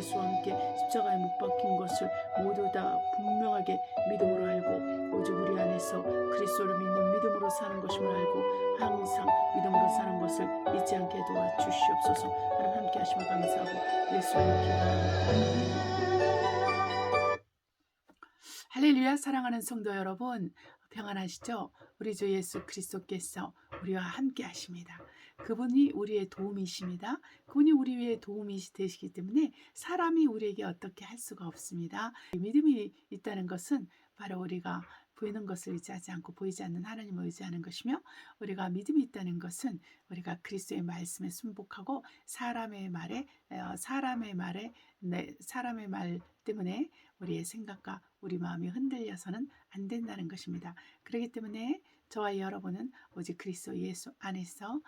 예수와 함께 십자가에 못 박힌 것을 모두 다 분명하게 믿음으로 알고 오직 우리 안에서 그리스도를 믿는 믿음으로 사는 것임을 알고 항상 믿음으로 사는 것을 잊지 않게 도와주시옵소서. 하나님 함께 하시면 감사하고 예수의 기도합니다. 할렐루야. 사랑하는 성도 여러분, 평안하시죠? 우리 주 예수 그리스도께서 우리와 함께 하십니다. 그분이 우리의 도움이십니다. 그분이 우리 위에 도움이 되시기 때문에 사람이 우리에게 어떻게 할 수가 없습니다. 믿음이 있다는 것은 바로 우리가 보이는 것을 의지하지 않고 보이지 않는 하나님을 의지하는 것이며, 우리가 믿음이 있다는 것은 우리가 그리스도의 말씀에 순복하고 사람의 말에 사람의 말 때문에 우리의 생각과 우리 마음이 흔들려서는 안 된다는 것입니다. 그렇기 때문에 저와 여러분은 오직 그리스도 예수 안에서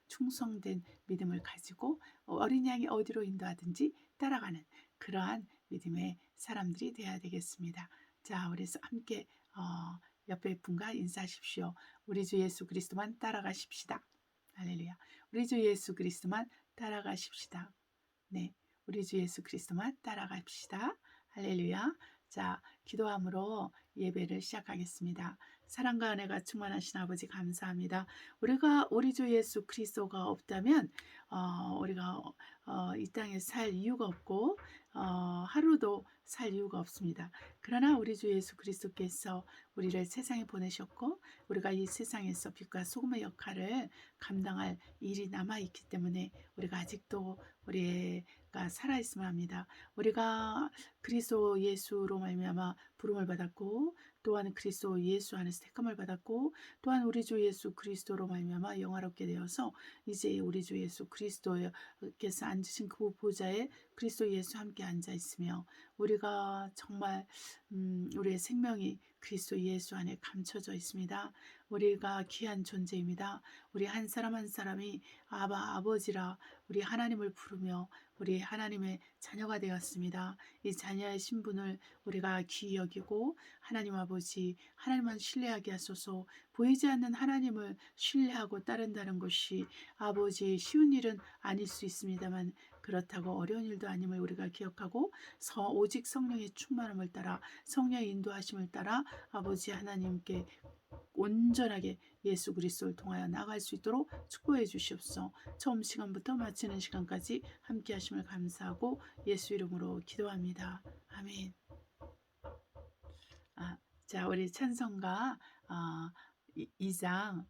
충성된 믿음을 가지고 어린 양이 어디로 인도하든지 따라가는 그러한 믿음의 사람들이 되어야 되겠습니다. 자, 우리 함께 옆에 분과 인사하십시오. 우리 주 예수 그리스도만 따라가십시다. 할렐루야. 우리 주 예수 그리스도만 따라가십시다. 네, 우리 주 예수 그리스도만 따라갑시다. 할렐루야. 자, 기도함으로 예배를 시작하겠습니다. 사랑과 은혜가 충만하신 아버지 감사합니다. 우리 주 예수 그리스도가 없다면 우리가 이 땅에 살 이유가 없고 하루도 살 이유가 없습니다. 그러나 우리 주 예수 그리스도께서 우리를 세상에 보내셨고 우리가 이 세상에서 빛과 소금의 역할을 감당할 일이 남아있기 때문에 우리가 아직도 우리가 살아있으면 합니다. 우리가 그리스도 예수로 말미암아 부름을 받았고 또한 그리스도 예수 안에서 택함을 받았고 또한 우리 주 예수 그리스도로 말미암아 영화롭게 되어서 이제 우리 주 예수 그리스도께서 앉으신 그 보좌에 그리스도 예수 함께 앉아 있으며 우리가 정말 우리의 생명이 그리스도 예수 안에 감춰져 있습니다. 우리가 귀한 존재입니다. 우리 한 사람 한 사람이 아버지라 우리 하나님을 부르며 우리 하나님의 자녀가 되었습니다. 이 자녀의 신분을 우리가 귀히 여기고 하나님 아버지 하나님만 신뢰하게 하소서. 보이지 않는 하나님을 신뢰하고 따른다는 것이 아버지 쉬운 일은 아닐 수 있습니다만 그렇다고 어려운 일도 아님을 우리가 기억하고 오직 성령의 충만함을 따라 성령의 인도하심을 따라 아버지 하나님께 온전하게 예수 그리스도를 통하여 나갈 수 있도록 축복해 주시옵소서. 처음 시간부터 마치는 시간까지 함께 하심을 감사하고 예수 이름으로 기도합니다. 아멘. 자, 우리 찬송가 2장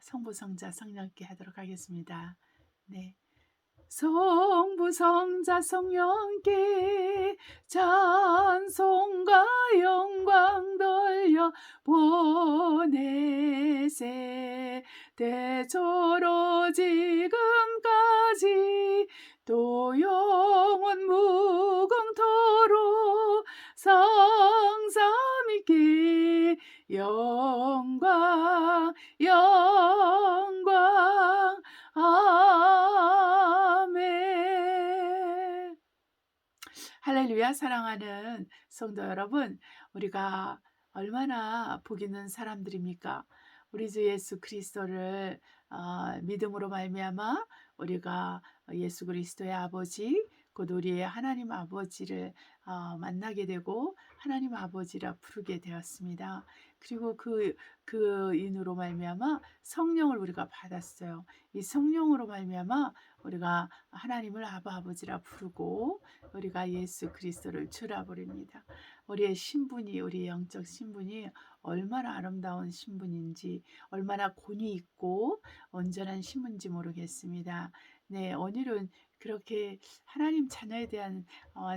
성부 성자 성령께 하도록 하겠습니다. 네. 성부 성자 성령께 찬송과 영광 돌려 보내세. 대초로 지금까지 또 영원 무궁토록 성삼위께 영광 아멘. 할렐루야. 사랑하는 성도 여러분, 우리가 얼마나 복 있는 사람들입니까? 우리 주 예수 그리스도를 믿음으로 말미암아 우리가 예수 그리스도의 아버지 곧 우리의 하나님 아버지를 만나게 되고 하나님 아버지라 부르게 되었습니다. 그리고 그 인으로 말미암아 성령을 우리가 받았어요. 이 성령으로 말미암아 우리가 하나님을 아버지라 부르고 우리가 예수 그리스도를 주라 부릅니다. 우리의 신분이 우리의 영적 신분이 얼마나 아름다운 신분인지 얼마나 권위 있고 온전한 신분인지 모르겠습니다. 네, 오늘은 그렇게 하나님 자녀에 대한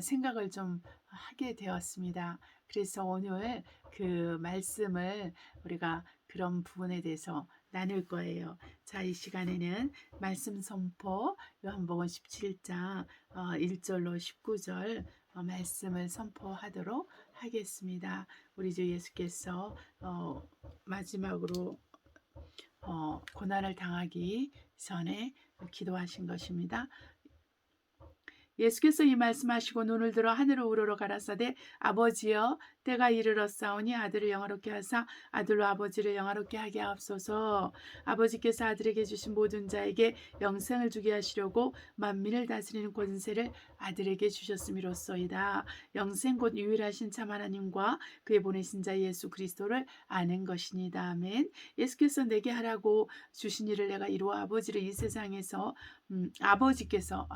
생각을 좀 하게 되었습니다. 그래서 오늘 그 말씀을 우리가 그런 부분에 대해서 나눌 거예요. 자, 이 시간에는 말씀 선포 요한복음 17장 1절로 19절 말씀을 선포하도록 하겠습니다. 우리 주 예수께서 마지막으로 고난을 당하기 전에 기도하신 것입니다. 예수께서 이 말씀하시고 눈을 들어 하늘을 우러러 가라사대 아버지여 때가 이르렀사오니 아들을 영화롭게 하사 아들로 아버지를 영화롭게 하게 하옵소서. 아버지께서 아들에게 주신 모든 자에게 영생을 주게 하시려고 만민을 다스리는 권세를 아들에게 주셨음이로소이다. 영생 곧 유일하신 참 하나님과 그의 보내신 자 예수 그리스도를 아는 것이니다. 아멘. 예수께서 내게 하라고 주신 일을 내가 이루어 아버지를 이 세상에서 아버지께서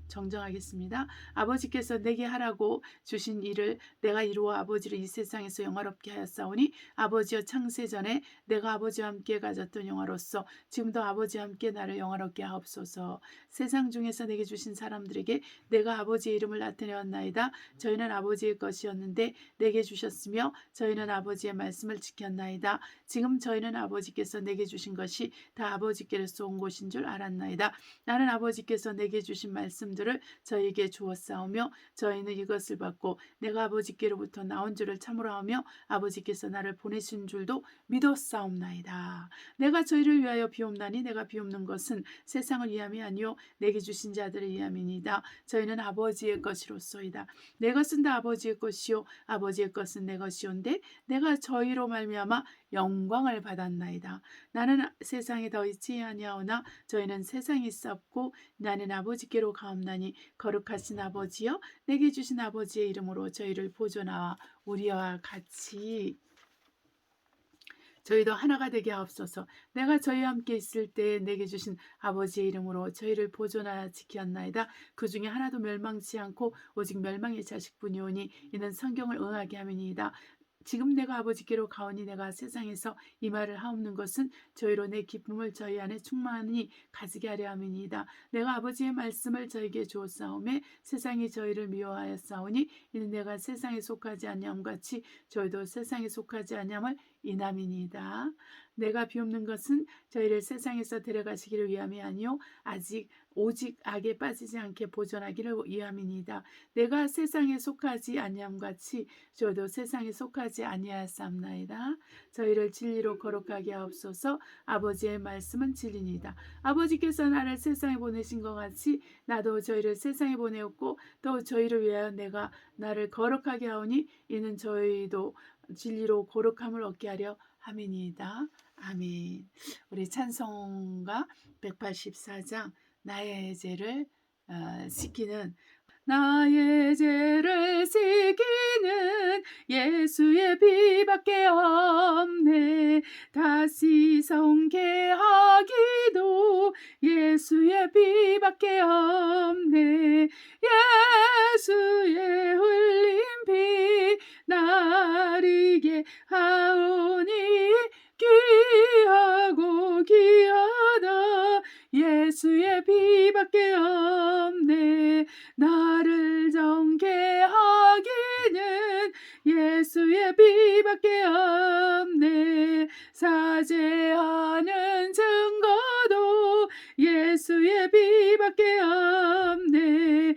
정정하겠습니다. 아버지께서 내게 하라고 주신 일을 내가 이루어 아버지를 이 세상에서 영화롭게 하였사오니 아버지여 창세 전에 내가 아버지와 함께 가졌던 영화로서 지금도 아버지와 함께 나를 영화롭게 하옵소서. 세상 중에서 내게 주신 사람들에게 내가 아버지의 이름을 나타내었나이다. 저희는 아버지의 것이었는데 내게 주셨으며 저희는 아버지의 말씀을 지켰나이다. 지금 저희는 아버지께서 내게 주신 것이 다 아버지께로서 온 것인 줄 알았나이다. 나는 아버지께서 내게 주신 말씀들을 저희에게 주었사오며 저희는 이것을 받고 내가 아버지께로부터 나온 줄을 참으로 하며 아버지께서 나를 보내신 줄도 믿었사옵나이다. 내가 저희를 위하여 비옵나니 내가 비옵는 것은 세상을 위함이 아니요 내게 주신 자들을 위함이니이다. 저희는 아버지의 것이로소이다. 내 것은 다 아버지의 것이요 아버지의 것은 내 것이온데 내가 저희로 말미암아 영광을 받았나이다. 나는 세상에 더 있지 아니하오나 저희는 세상에 있었고 나는 아버지께로 가옵나니 거룩하신 아버지여 내게 주신 아버지의 이름으로 저희를 보존하와 우리와 같이 저희도 하나가 되게 하옵소서. 내가 저희와 함께 있을 때 내게 주신 아버지의 이름으로 저희를 보존하여 지켰나이다. 그 중에 하나도 멸망치 않고 오직 멸망의 자식뿐이오니 이는 성경을 응하게 함이니이다. 지금 내가 아버지께로 가오니 내가 세상에서 이 말을 하옵는 것은 저희로 내 기쁨을 저희 안에 충만히 가지게 하려 함이니이다. 내가 아버지의 말씀을 저에게 주었사오매 세상이 저희를 미워하였사오니 이는 내가 세상에 속하지 아니함 같이 저희도 세상에 속하지 아니함을 이남이니이다. 내가 비옵는 것은 저희를 세상에서 데려가시기를 위함이 아니요 오직 악에 빠지지 않게 보존하기를 위함이니이다. 내가 세상에 속하지 아니함 같이 저도 세상에 속하지 아니하였사옵나이다. 저희를 진리로 거룩하게 하옵소서. 아버지의 말씀은 진리니이다. 아버지께서 나를 세상에 보내신 것 같이 나도 저희를 세상에 보내었고 또 저희를 위하여 내가 나를 거룩하게 하오니 이는 저희도 진리로 거룩함을 얻게 하려 함이니이다. 아멘. 우리 찬송가 184장 나의 죄를 씻기는 나의 죄를 씻기는 예수의 피밖에 없네. 다시 성계하기도 예수의 피밖에 없네. 예수의 흘린 피 나리게 하오니 귀하고 귀하다. 예수의 피밖에 없네. 나를 정케하기는 예수의 피밖에 없네. 사죄하는 증거도 예수의 피밖에 없네.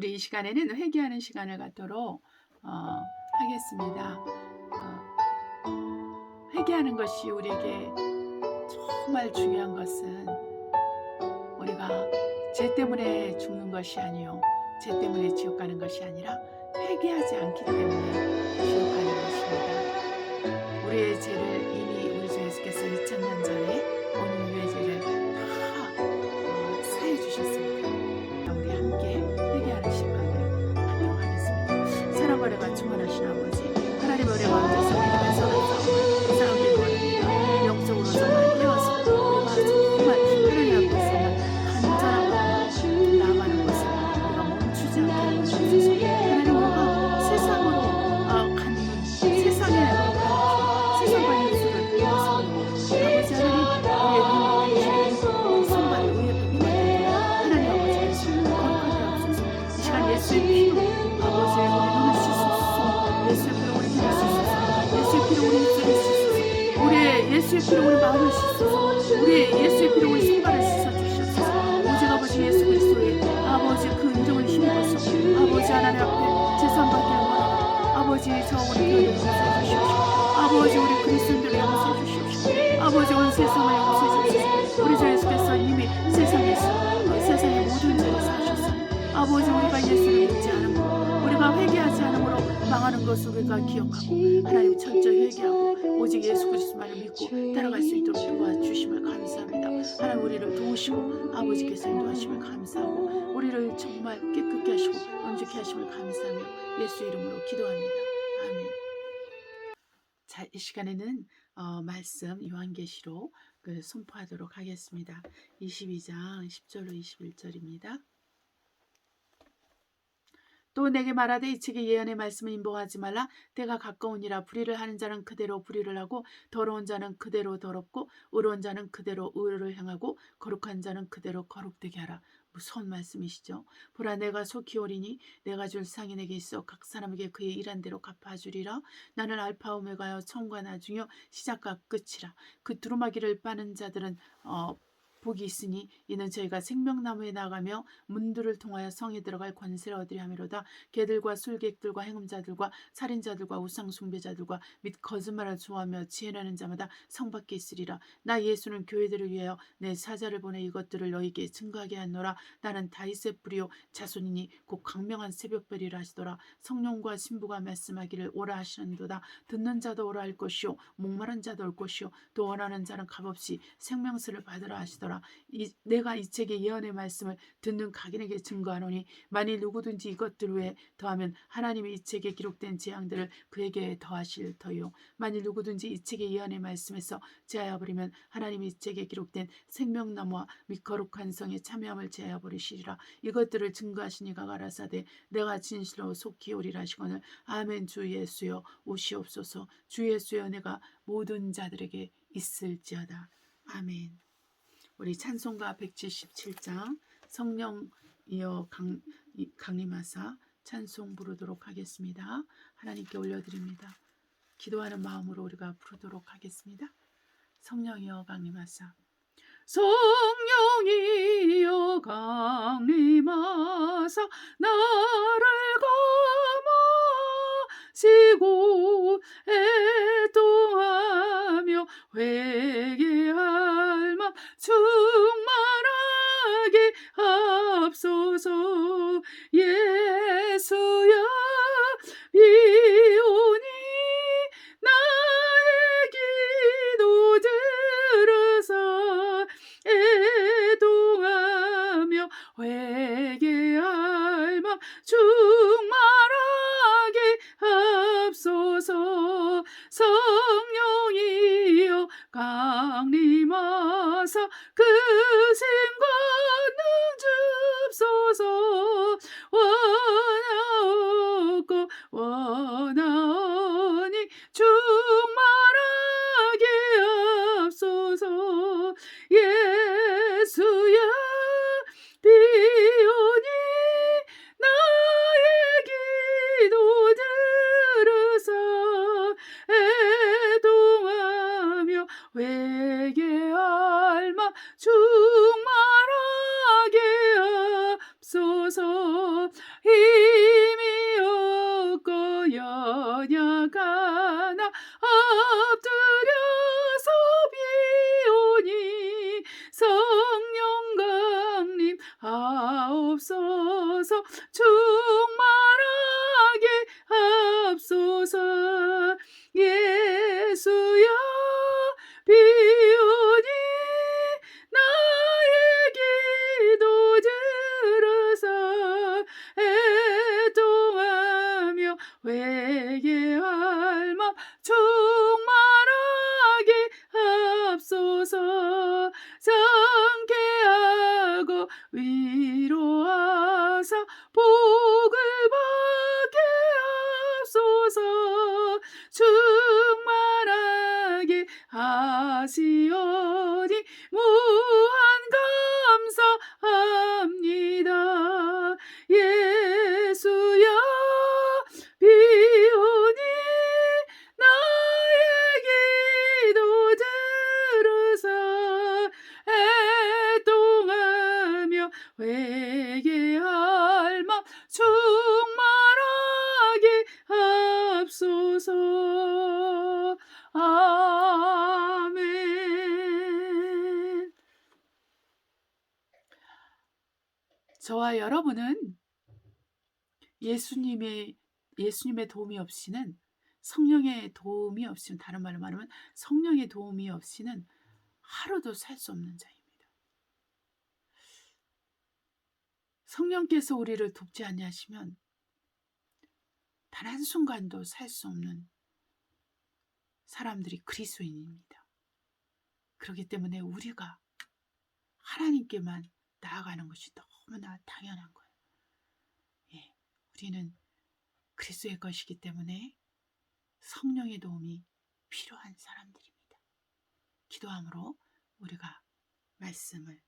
우리 이 시간에는 회개하는 시간을 갖도록 하겠습니다. 회개하는 것이 우리에게 정말 중요한 것은 우리가 죄 때문에 죽는 것이 아니요 죄 때문에 지옥 가는 것이 아니라 회개하지 않기 때문에 지옥 가는 것입니다. 우리의 죄를 이미 우리 주 예수께서 2000년 전에 온 인류의 죄를 다 사해 주셨습니다. 우리 함께 회개하는 시간을 갖도록 하겠습니다. 사랑과 은혜가 충만하신 아버지, 하나님의 은혜와 함께 성령님께서 사랑하기 원합니다. 영적으로 정말 깨어서 우리가 정말 하나님 앞에서 간절한 마음으로 나아가는 것을 우리가 멈추지 않게 해주셔서 하나님, 우리가 세상으로 가는 세상에 세상과 예수를 벗어버리고 아버지 하나님, 우리의 눈을 손발을 의에 붙이게 하나님 아버지께서 거룩하게 하옵소서. 이 시간 예수의 피로 아버지의 우리 눈을 씻으소서. 예수의 피로 우리 눈을 씻으소서. 예수의 피로 우리 입술을 씻으소서. 우리의 예수의 피로 우리 마음을 씻으소서. 우리의 예수의 피로 우리 손발을 씻어주시옵소서. 오직 아버지 예수 그리스도의 아버지 그 이름을 힘입어서 아버지 하나님 앞에 제사함받게 원하오니 아버지 저 우리 교회를 용서해 주시옵소서. 아버지 우리 그리스도인들을 용서해 주시옵소서. 아버지 온 세상을 용서해 주시옵소서. 우리 주 예수께서 이미 세상에서 세상의 모든 죄를 사하셨으니 아버지 우리가 예수를 믿지 않음으로 우리가 회개하지 않음으로 망하는 것을 우리가 기억하고 하나님 철저히 회개하고 오직 예수 그리스도만을 믿고 따라갈 수 있도록 도와주심을 감사합니다. 하나님 우리를 도우시고 아버지께서 인도하심을 감사하고 우리를 정말 깨끗게 하시고 온전케 하심을 감사하며 예수 이름으로 기도합니다. 아멘. 자, 이 시간에는 말씀 요한계시록 선포하도록 하겠습니다. 22장 10절로 21절입니다. 또 내게 말하되 이 책의 예언의 말씀을 임봉하지 말라. 때가 가까우니라. 불의를 하는 자는 그대로 불의를 하고 더러운 자는 그대로 더럽고 의로운 자는 그대로 의를 행하고 거룩한 자는 그대로 거룩되게 하라. 무서운 말씀이시죠. 보라 내가 속히 오리니 내가 줄 상이 내게 있어 각 사람에게 그의 일한 대로 갚아주리라. 나는 알파 오메가여 처음과 나중이요 시작과 끝이라. 그 두루마기를 빠는 자들은 복이 있으니 이는 저희가 생명나무에 나가며 문들을 통하여 성에 들어갈 권세를 얻으려 함이로다. 개들과 술객들과 행음자들과 살인자들과 우상숭배자들과 및 거짓말을 좋아하며 지혜라는 자마다 성 밖에 있으리라. 나 예수는 교회들을 위하여 내 사자를 보내 이것들을 너희에게 증거하게 하노라. 나는 다윗의 뿌리요 자손이니 곧 광명한 새벽별이라 하시더라. 성령과 신부가 말씀하기를 오라 하시는도다. 듣는 자도 오라 할 것이요 목마른 자도 올 것이요 또 원하는 자는 값없이 생명수를 받으라 하시더라. 내가 이 책의 예언의 말씀을 듣는 각인에게 증거하노니 만일 누구든지 이것들 외에 더하면 하나님이 이 책에 기록된 재앙들을 그에게 더하실 터요. 만일 누구든지 이 책의 예언의 말씀에서 제하여 버리면 하나님이 이 책에 기록된 생명나무와 및 거룩한 성에 참여함을 제하여 버리시리라. 이것들을 증거하시니가 가라사대 내가 진실로 속히 오리라 하시거늘 아멘. 주 예수여 오시옵소서. 주 예수의 은혜가 모든 자들에게 있을지어다. 아멘. 우리 찬송가 177장 성령이여 강림하사 찬송 부르도록 하겠습니다. 하나님께 올려드립니다. 기도하는 마음으로 우리가 부르도록 하겠습니다. 성령이여 강림하사 성령이여 강림하사 나를 감하시고 애통하며 회개할 맘 충만하게 하옵소서. 예수여 비오니 나의 기도 들으사 애통하며 회개할 맘 충만하게 하옵소서. 성령이여 강림하사 그 생권능 줍소서. 원하옵고 원하오니 충만하게 하옵소서. 예수여 비오니 나의 나가나 엎드려서 비오니 성령 강림 하옵소서 충만하게 하옵소서 예수여 비오니 나의 기도 들으사 애통하며 회개할 맘 충만하게 하옵소서 상쾌하고 위로하사 복을 받게 하옵소서 충만하게 하시오니 무한 감사합니다 예수여 비오니 나의 기도 들으사 애통하며 회개할 맘 충만하게 하옵소서 아멘. 저와 여러분은 예수님의 도움이 없이는 성령의 도움이 없이는 다른 말로 말하면 성령의 도움이 없이는 하루도 살 수 없는 자입니다. 성령께서 우리를 돕지 아니하시면 단 한순간도 살 수 없는 사람들이 그리스도인입니다. 그렇기 때문에 우리가 하나님께만 나아가는 것이 너무나 당연한 거예요. 예, 우리는 그리스도의 것이기 때문에 성령의 도움이 필요한 사람들입니다. 기도함으로 우리가 말씀을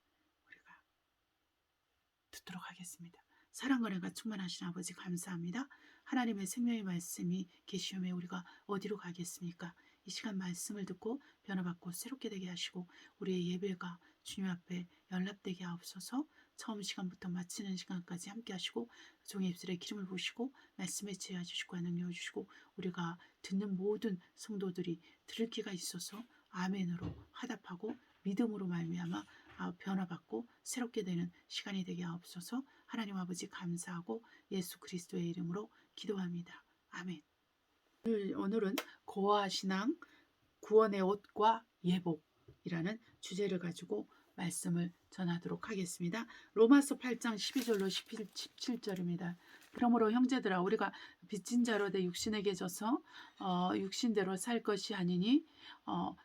우리가 듣도록 하겠습니다. 사랑과 은혜가 충만하신 아버지 감사합니다. 하나님의 생명의 말씀이 계시오매 우리가 어디로 가겠습니까? 이 시간 말씀을 듣고 변화받고 새롭게 되게 하시고 우리의 예배가 주님 앞에 연락되게 하옵소서. 처음 시간부터 마치는 시간까지 함께 하시고 종의 입술에 기름을 부으시고 말씀에 지혜해 주시고 능력을 주시고 우리가 듣는 모든 성도들이 들을 귀가 있어서 아멘으로 화답하고 믿음으로 말미암아 변화받고 새롭게 되는 시간이 되게 하옵소서. 하나님 아버지 감사하고 예수 그리스도의 이름으로 기도합니다. 아멘. 오늘은 고아 신앙 구원의 옷과 예복이라는 주제를 가지고 말씀을 전하도록 하겠습니다. 로마서 8장 12절로 17절입니다. 그러므로 형제들아 우리가 빚진 자로 내 육신에게 져서 육신대로 살 것이 아니니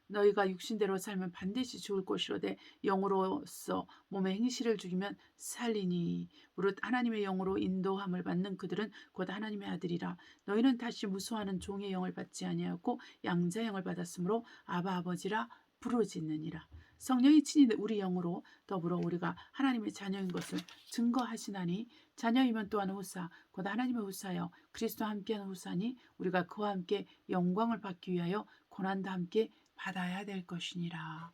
너희가 육신대로 살면 반드시 죽을 것이로되 영으로서 몸의 행실을 죽이면 살리니 무릇 하나님의 영으로 인도함을 받는 그들은 곧 하나님의 아들이라. 너희는 다시 무수하는 종의 영을 받지 아니하고 양자의 영을 받았으므로 아바 아버지라 부르짖느니라. 성령이 친히 우리 영으로 더불어 우리가 하나님의 자녀인 것을 증거하시나니 자녀이면 또한 후사 곧 하나님의 후사여 그리스도와 함께하는 후사니 우리가 그와 함께 영광을 받기 위하여 고난도 함께 받아야 될 것이니라.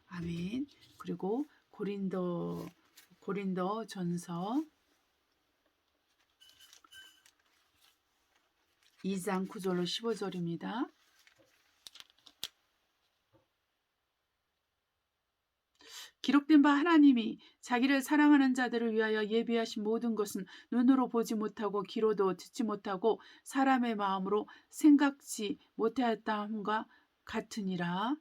아멘. 그리고 고린도 전서 2장 9절로 15절입니다. 기록된 바 하나님이 자기를 사랑하는 자들을 위하여 예비하신 모든 것은 눈으로 보지 못하고 귀로도 듣지 못하고 사람의 마음으로 생각지 못하였다함과 같으니라.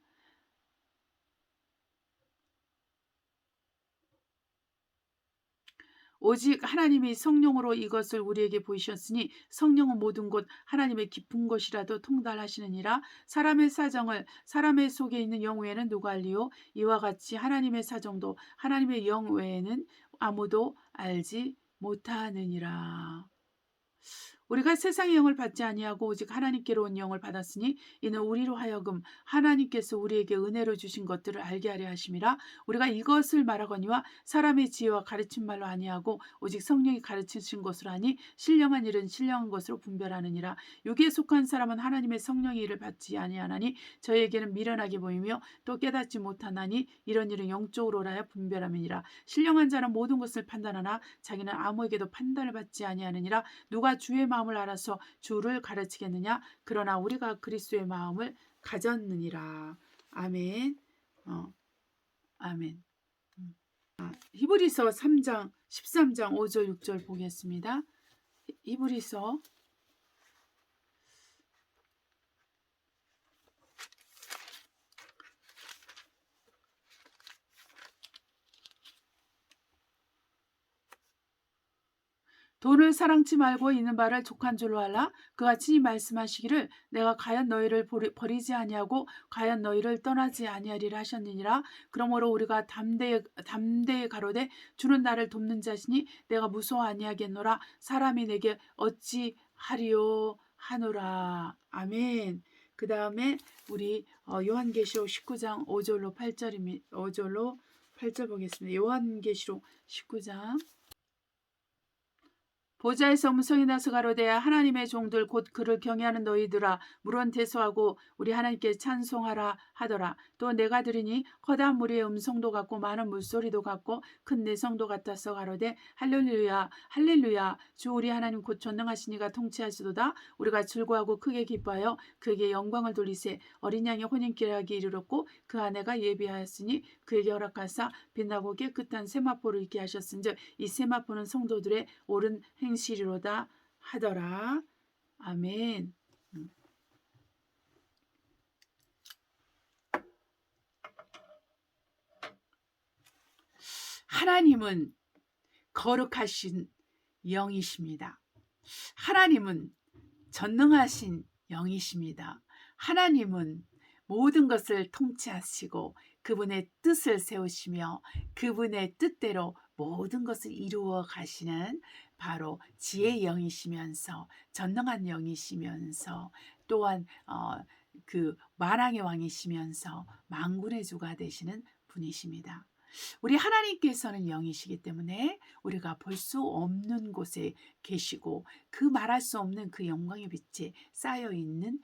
오직 하나님이 성령으로 이것을 우리에게 보이셨으니 성령은 모든 것 하나님의 깊은 것이라도 통달하시느니라. 사람의 사정을 사람의 속에 있는 영 외에는 누가 알리요? 이와 같이 하나님의 사정도 하나님의 영 외에는 아무도 알지 못하느니라. 우리가 세상의 영을 받지 아니하고 오직 하나님께로 온 영을 받았으니 이는 우리로 하여금 하나님께서 우리에게 은혜로 주신 것들을 알게 하려 하심이라. 우리가 이것을 말하거니와 사람의 지혜와 가르친 말로 아니하고 오직 성령이 가르치신 것으로 하니 신령한 일은 신령한 것으로 분별하느니라. 육에 속한 사람은 하나님의 성령의 일을 받지 아니하나니 저희에게는 미련하게 보이며 또 깨닫지 못하나니 이런 일은 영적으로 하여 분별함이니라. 신령한 자는 모든 것을 판단하나 자기는 아무에게도 판단을 받지 아니하느니라. 누가 주의 마음을 마음을 알아서 주를 가르치겠느냐? 그러나 우리가 그리스도의 마음을 가졌느니라. 아멘. 아멘. 히브리서 3장 13장 5절 6절 보겠습니다. 히브리서 돈을 사랑치 말고 있는 바를 족한 줄로 알라. 그가 친히 말씀하시기를 내가 과연 너희를 버리지 아니하고 과연 너희를 떠나지 아니하리라 하셨느니라. 그러므로 우리가 담대히 가로되 주는 나를 돕는 자시니 내가 무서워 아니하겠노라. 사람이 내게 어찌하리요 하노라. 아멘. 그 다음에 우리 요한계시록 19장 5절로 8절 보겠습니다. 요한계시록 19장 보좌에서 음성이 나서 가로되 하나님의 종들 곧 그를 경외하는 너희들아 물은 대소하고 우리 하나님께 찬송하라 하더라. 또 내가 들으니 커다란 무리의 음성도 같고 많은 물소리도 같고 큰 내성도 같아서 가로되 할렐루야 할렐루야 주 우리 하나님 곧 전능하시니가 통치하시도다. 우리가 즐거워하고 크게 기뻐하여 그에게 영광을 돌리세. 어린 양의 혼인기락이 이르렀고 그 아내가 예비하였으니 그에게 허락하사 빛나고 깨끗한 세마포를 입게 하셨은즉 이 세마포는 성도들의 옳은 행실이로다 하더라. 아멘. 하나님은 거룩하신 영이십니다. 하나님은 전능하신 영이십니다. 하나님은 모든 것을 통치하시고 그분의 뜻을 세우시며 그분의 뜻대로 모든 것을 이루어 가시는 바로 지혜의 영이시면서 전능한 영이시면서 또한 그 만왕의 왕이시면서 만군의 주가 되시는 분이십니다. 우리 하나님께서는 영이시기 때문에 우리가 볼 수 없는 곳에 계시고 그 말할 수 없는 그 영광의 빛에 쌓여 있는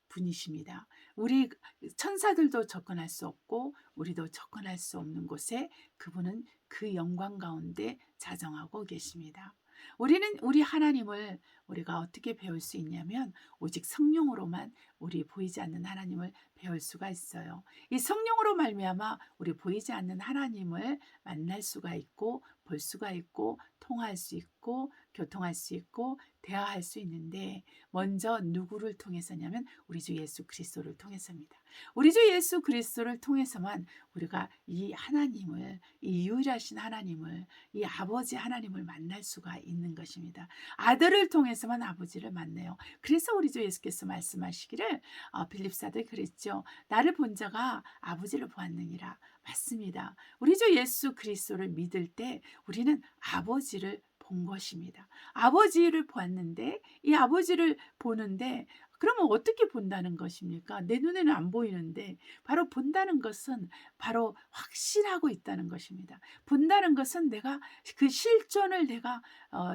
분이십니다. 우리 천사들도 접근할 수 없고 우리도 접근할 수 없는 곳에 그분은 그 영광 가운데 자정하고 계십니다. 우리 하나님을 우리가 어떻게 배울 수 있냐면 오직 성령으로만 우리 보이지 않는 하나님을 배울 수가 있어요. 이 성령으로 말미암아 우리 보이지 않는 하나님을 만날 수가 있고 볼 수가 있고 통할 수 있고 교통할 수 있고 대화할 수 있는데 먼저 누구를 통해서냐면 우리 주 예수 그리스도를 통해서입니다. 우리 주 예수 그리스도를 통해서만 우리가 이 하나님을 이 유일하신 하나님을 이 아버지 하나님을 만날 수가 있는 것입니다. 아들을 통해서만 아버지를 만나요. 그래서 우리 주 예수께서 말씀하시기를 빌립사들 그랬죠. 나를 본 자가 아버지를 보았느니라. 맞습니다. 우리 주 예수 그리스도를 믿을 때 우리는 아버지를 본 것입니다. 아버지를 보았는데 이 아버지를 보는데 그러면 어떻게 본다는 것입니까? 내 눈에는 안 보이는데 바로 본다는 것은 바로 확신하고 있다는 것입니다. 본다는 것은 내가 그 실존을 내가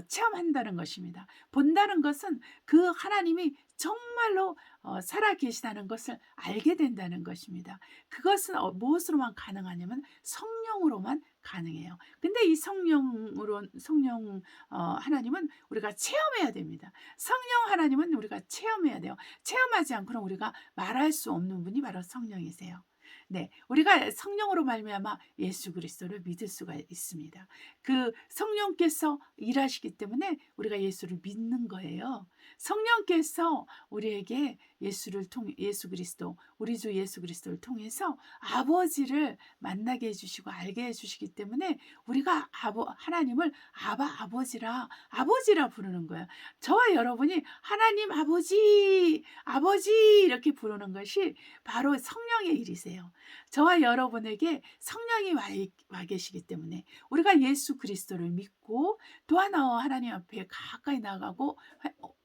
체험한다는 것입니다. 본다는 것은 그 하나님이 정말로 살아 계시다는 것을 알게 된다는 것입니다. 그것은 무엇으로만 가능하냐면 성령으로만 가능해요. 근데 이 성령 하나님은 우리가 체험해야 됩니다. 성령 하나님은 우리가 체험해야 돼요. 체험하지 않고는 우리가 말할 수 없는 분이 바로 성령이세요. 네, 우리가 성령으로 말미암아 예수 그리스도를 믿을 수가 있습니다. 그 성령께서 일하시기 때문에 우리가 예수를 믿는 거예요. 성령께서 우리에게 예수 그리스도, 우리 주 예수 그리스도를 통해서 아버지를 만나게 해주시고 알게 해주시기 때문에 우리가 하나님을 아버지라 부르는 거예요. 저와 여러분이 하나님 아버지 이렇게 부르는 것이 바로 성령의 일이세요. 저와 여러분에게 성령이 와 계시기 때문에 우리가 예수 그리스도를 믿고 또한 하나님 앞에 가까이 나가고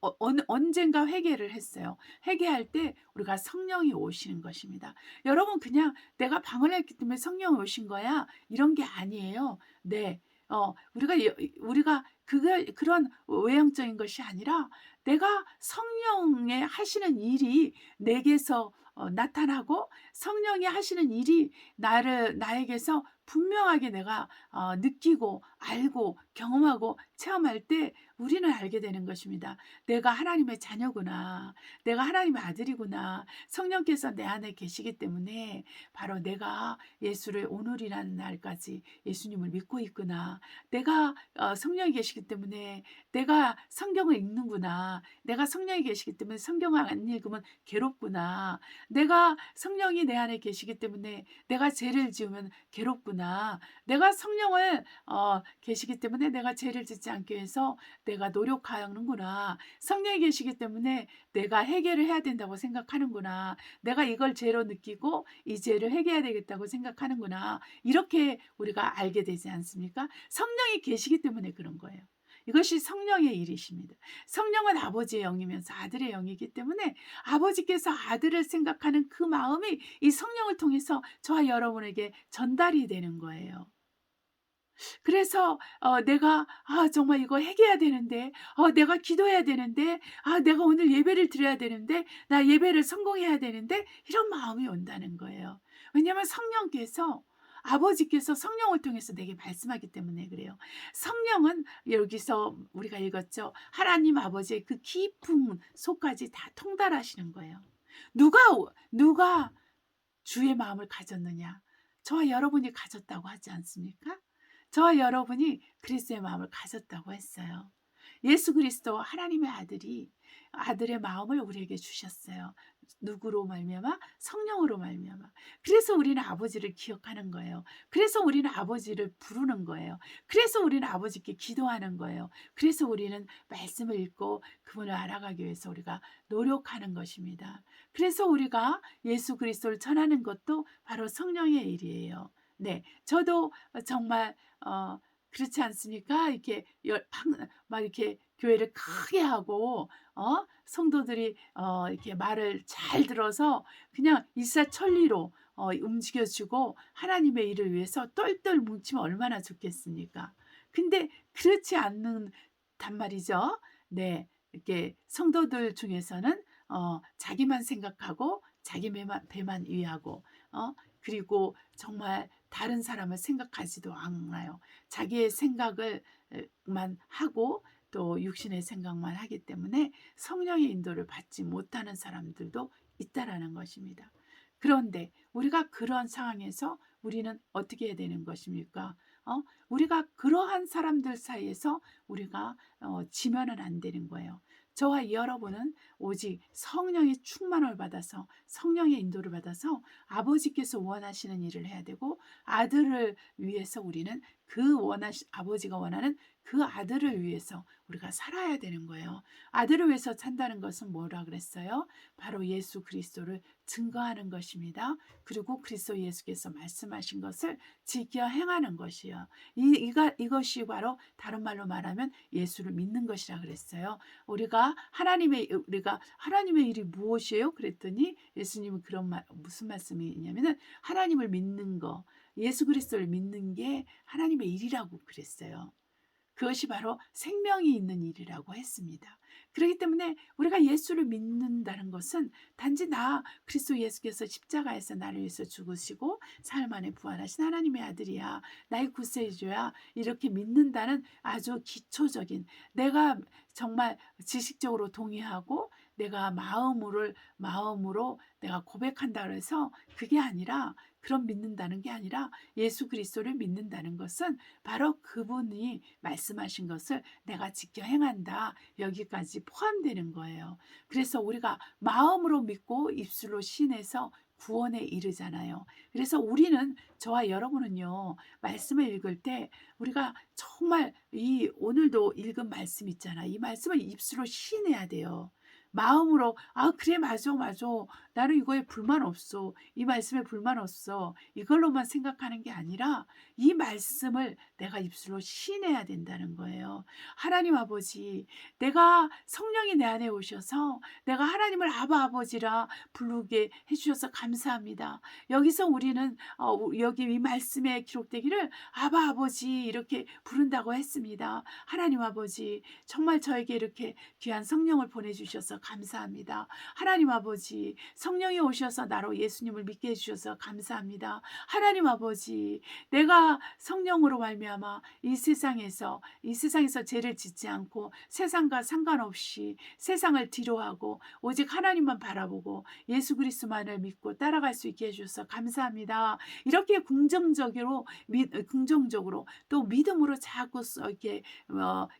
언젠가 회개를 했어요. 회개할 때 우리가 성령이 오시는 것입니다. 여러분 그냥 내가 방언을 했기 때문에 성령이 오신 거야 이런 게 아니에요. 네, 우리가 그런 외형적인 것이 아니라 내가 성령의 하시는 일이 내게서 나타나고 성령이 하시는 일이 나에게서 분명하게 내가 느끼고 알고 경험하고 체험할 때 우리는 알게 되는 것입니다. 내가 하나님의 자녀구나. 내가 하나님의 아들이구나. 성령께서 내 안에 계시기 때문에 바로 내가 예수를 오늘이라는 날까지 예수님을 믿고 있구나. 내가 성령이 계시기 때문에 내가 성경을 읽는구나. 내가 성령이 계시기 때문에 성경을 안 읽으면 괴롭구나. 내가 성령이 내 안에 계시기 때문에 내가 죄를 지으면 괴롭구나. 내가 성령을 계시기 때문에 내가 죄를 짓지 않기 위해서 내가 노력하는구나. 성령이 계시기 때문에 내가 해결을 해야 된다고 생각하는구나. 내가 이걸 죄로 느끼고 이 죄를 해결해야 되겠다고 생각하는구나. 이렇게 우리가 알게 되지 않습니까? 성령이 계시기 때문에 그런 거예요. 이것이 성령의 일이십니다. 성령은 아버지의 영이면서 아들의 영이기 때문에 아버지께서 아들을 생각하는 그 마음이 이 성령을 통해서 저와 여러분에게 전달이 되는 거예요. 그래서 내가 정말 이거 해결해야 되는데, 내가 기도해야 되는데, 내가 오늘 예배를 드려야 되는데, 나 예배를 성공해야 되는데, 이런 마음이 온다는 거예요. 왜냐하면 성령께서 아버지께서 성령을 통해서 내게 말씀하기 때문에 그래요. 성령은 여기서 우리가 읽었죠. 하나님 아버지의 그 깊은 속까지 다 통달하시는 거예요. 누가 주의 마음을 가졌느냐? 저와 여러분이 가졌다고 하지 않습니까? 저와 여러분이 그리스도의 마음을 가졌다고 했어요. 예수 그리스도 하나님의 아들이 아들의 마음을 우리에게 주셨어요. 누구로 말미암아? 성령으로 말미암아. 그래서 우리는 아버지를 기억하는 거예요. 그래서 우리는 아버지를 부르는 거예요. 그래서 우리는 아버지께 기도하는 거예요. 그래서 우리는 말씀을 읽고 그분을 알아가기 위해서 우리가 노력하는 것입니다. 그래서 우리가 예수 그리스도를 전하는 것도 바로 성령의 일이에요. 네, 저도 정말 그렇지 않습니까? 이렇게 막 이렇게 교회를 크게 하고 성도들이 이렇게 말을 잘 들어서 그냥 일사천리로 움직여주고 하나님의 일을 위해서 똘똘 뭉치면 얼마나 좋겠습니까? 근데 그렇지 않는 단 말이죠. 네, 이렇게 성도들 중에서는 자기만 생각하고 자기 배만 위하고 그리고 정말 다른 사람을 생각하지도 않아요. 자기의 생각을만 하고 또 육신의 생각만 하기 때문에 성령의 인도를 받지 못하는 사람들도 있다라는 것입니다. 그런데 우리가 그런 상황에서 우리는 어떻게 해야 되는 것입니까? 우리가 그러한 사람들 사이에서 우리가 지면은 안 되는 거예요. 저와 여러분은 오직 성령의 충만을 받아서 성령의 인도를 받아서 아버지께서 원하시는 일을 해야 되고 아들을 위해서 우리는 아버지가 원하는 그 아들을 위해서 우리가 살아야 되는 거예요. 아들을 위해서 산다는 것은 뭐라 그랬어요? 바로 예수 그리스도를 증거하는 것입니다. 그리고 그리스도 예수께서 말씀하신 것을 지켜 행하는 것이요. 이것이 바로 다른 말로 말하면 예수를 믿는 것이라 그랬어요. 우리가 하나님의 일이 무엇이에요? 그랬더니 예수님은 무슨 말씀이냐면은 하나님을 믿는 거, 예수 그리스도를 믿는 게 하나님의 일이라고 그랬어요. 그것이 바로 생명이 있는 일이라고 했습니다. 그렇기 때문에 우리가 예수를 믿는다는 것은 단지 그리스도 예수께서 십자가에서 나를 위해서 죽으시고 사흘 만에 부활하신 하나님의 아들이야. 나의 구세주야. 이렇게 믿는다는 아주 기초적인 내가 정말 지식적으로 동의하고 내가 마음으로 내가 고백한다 해서 그게 아니라 그런 믿는다는 게 아니라 예수 그리스도를 믿는다는 것은 바로 그분이 말씀하신 것을 내가 지켜 행한다. 여기까지 포함되는 거예요. 그래서 우리가 마음으로 믿고 입술로 신해서 구원에 이르잖아요. 그래서 우리는 저와 여러분은요. 말씀을 읽을 때 우리가 정말 오늘도 읽은 말씀 있잖아. 이 말씀을 입술로 신해야 돼요. 마음으로 그래 맞아 나는 이거에 불만 없어. 이 말씀에 불만 없어. 이걸로만 생각하는 게 아니라 이 말씀을 내가 입술로 신해야 된다는 거예요. 하나님 아버지, 내가 성령이 내 안에 오셔서 내가 하나님을 아버지라 부르게 해주셔서 감사합니다. 여기서 우리는 여기 이 말씀에 기록되기를 아버지 이렇게 부른다고 했습니다. 하나님 아버지, 정말 저에게 이렇게 귀한 성령을 보내주셔서 주셔서 감사합니다. 하나님 아버지, 성령이 오셔서 나로 예수님을 믿게 해주셔서 감사합니다. 하나님 아버지, 내가 성령으로 말미암아 이 세상에서 죄를 짓지 않고 세상과 상관없이 세상을 뒤로하고 오직 하나님만 바라보고 예수 그리스도만을 믿고 따라갈 수 있게 해주셔서 감사합니다. 이렇게 긍정적으로 또 믿음으로 자꾸 이렇게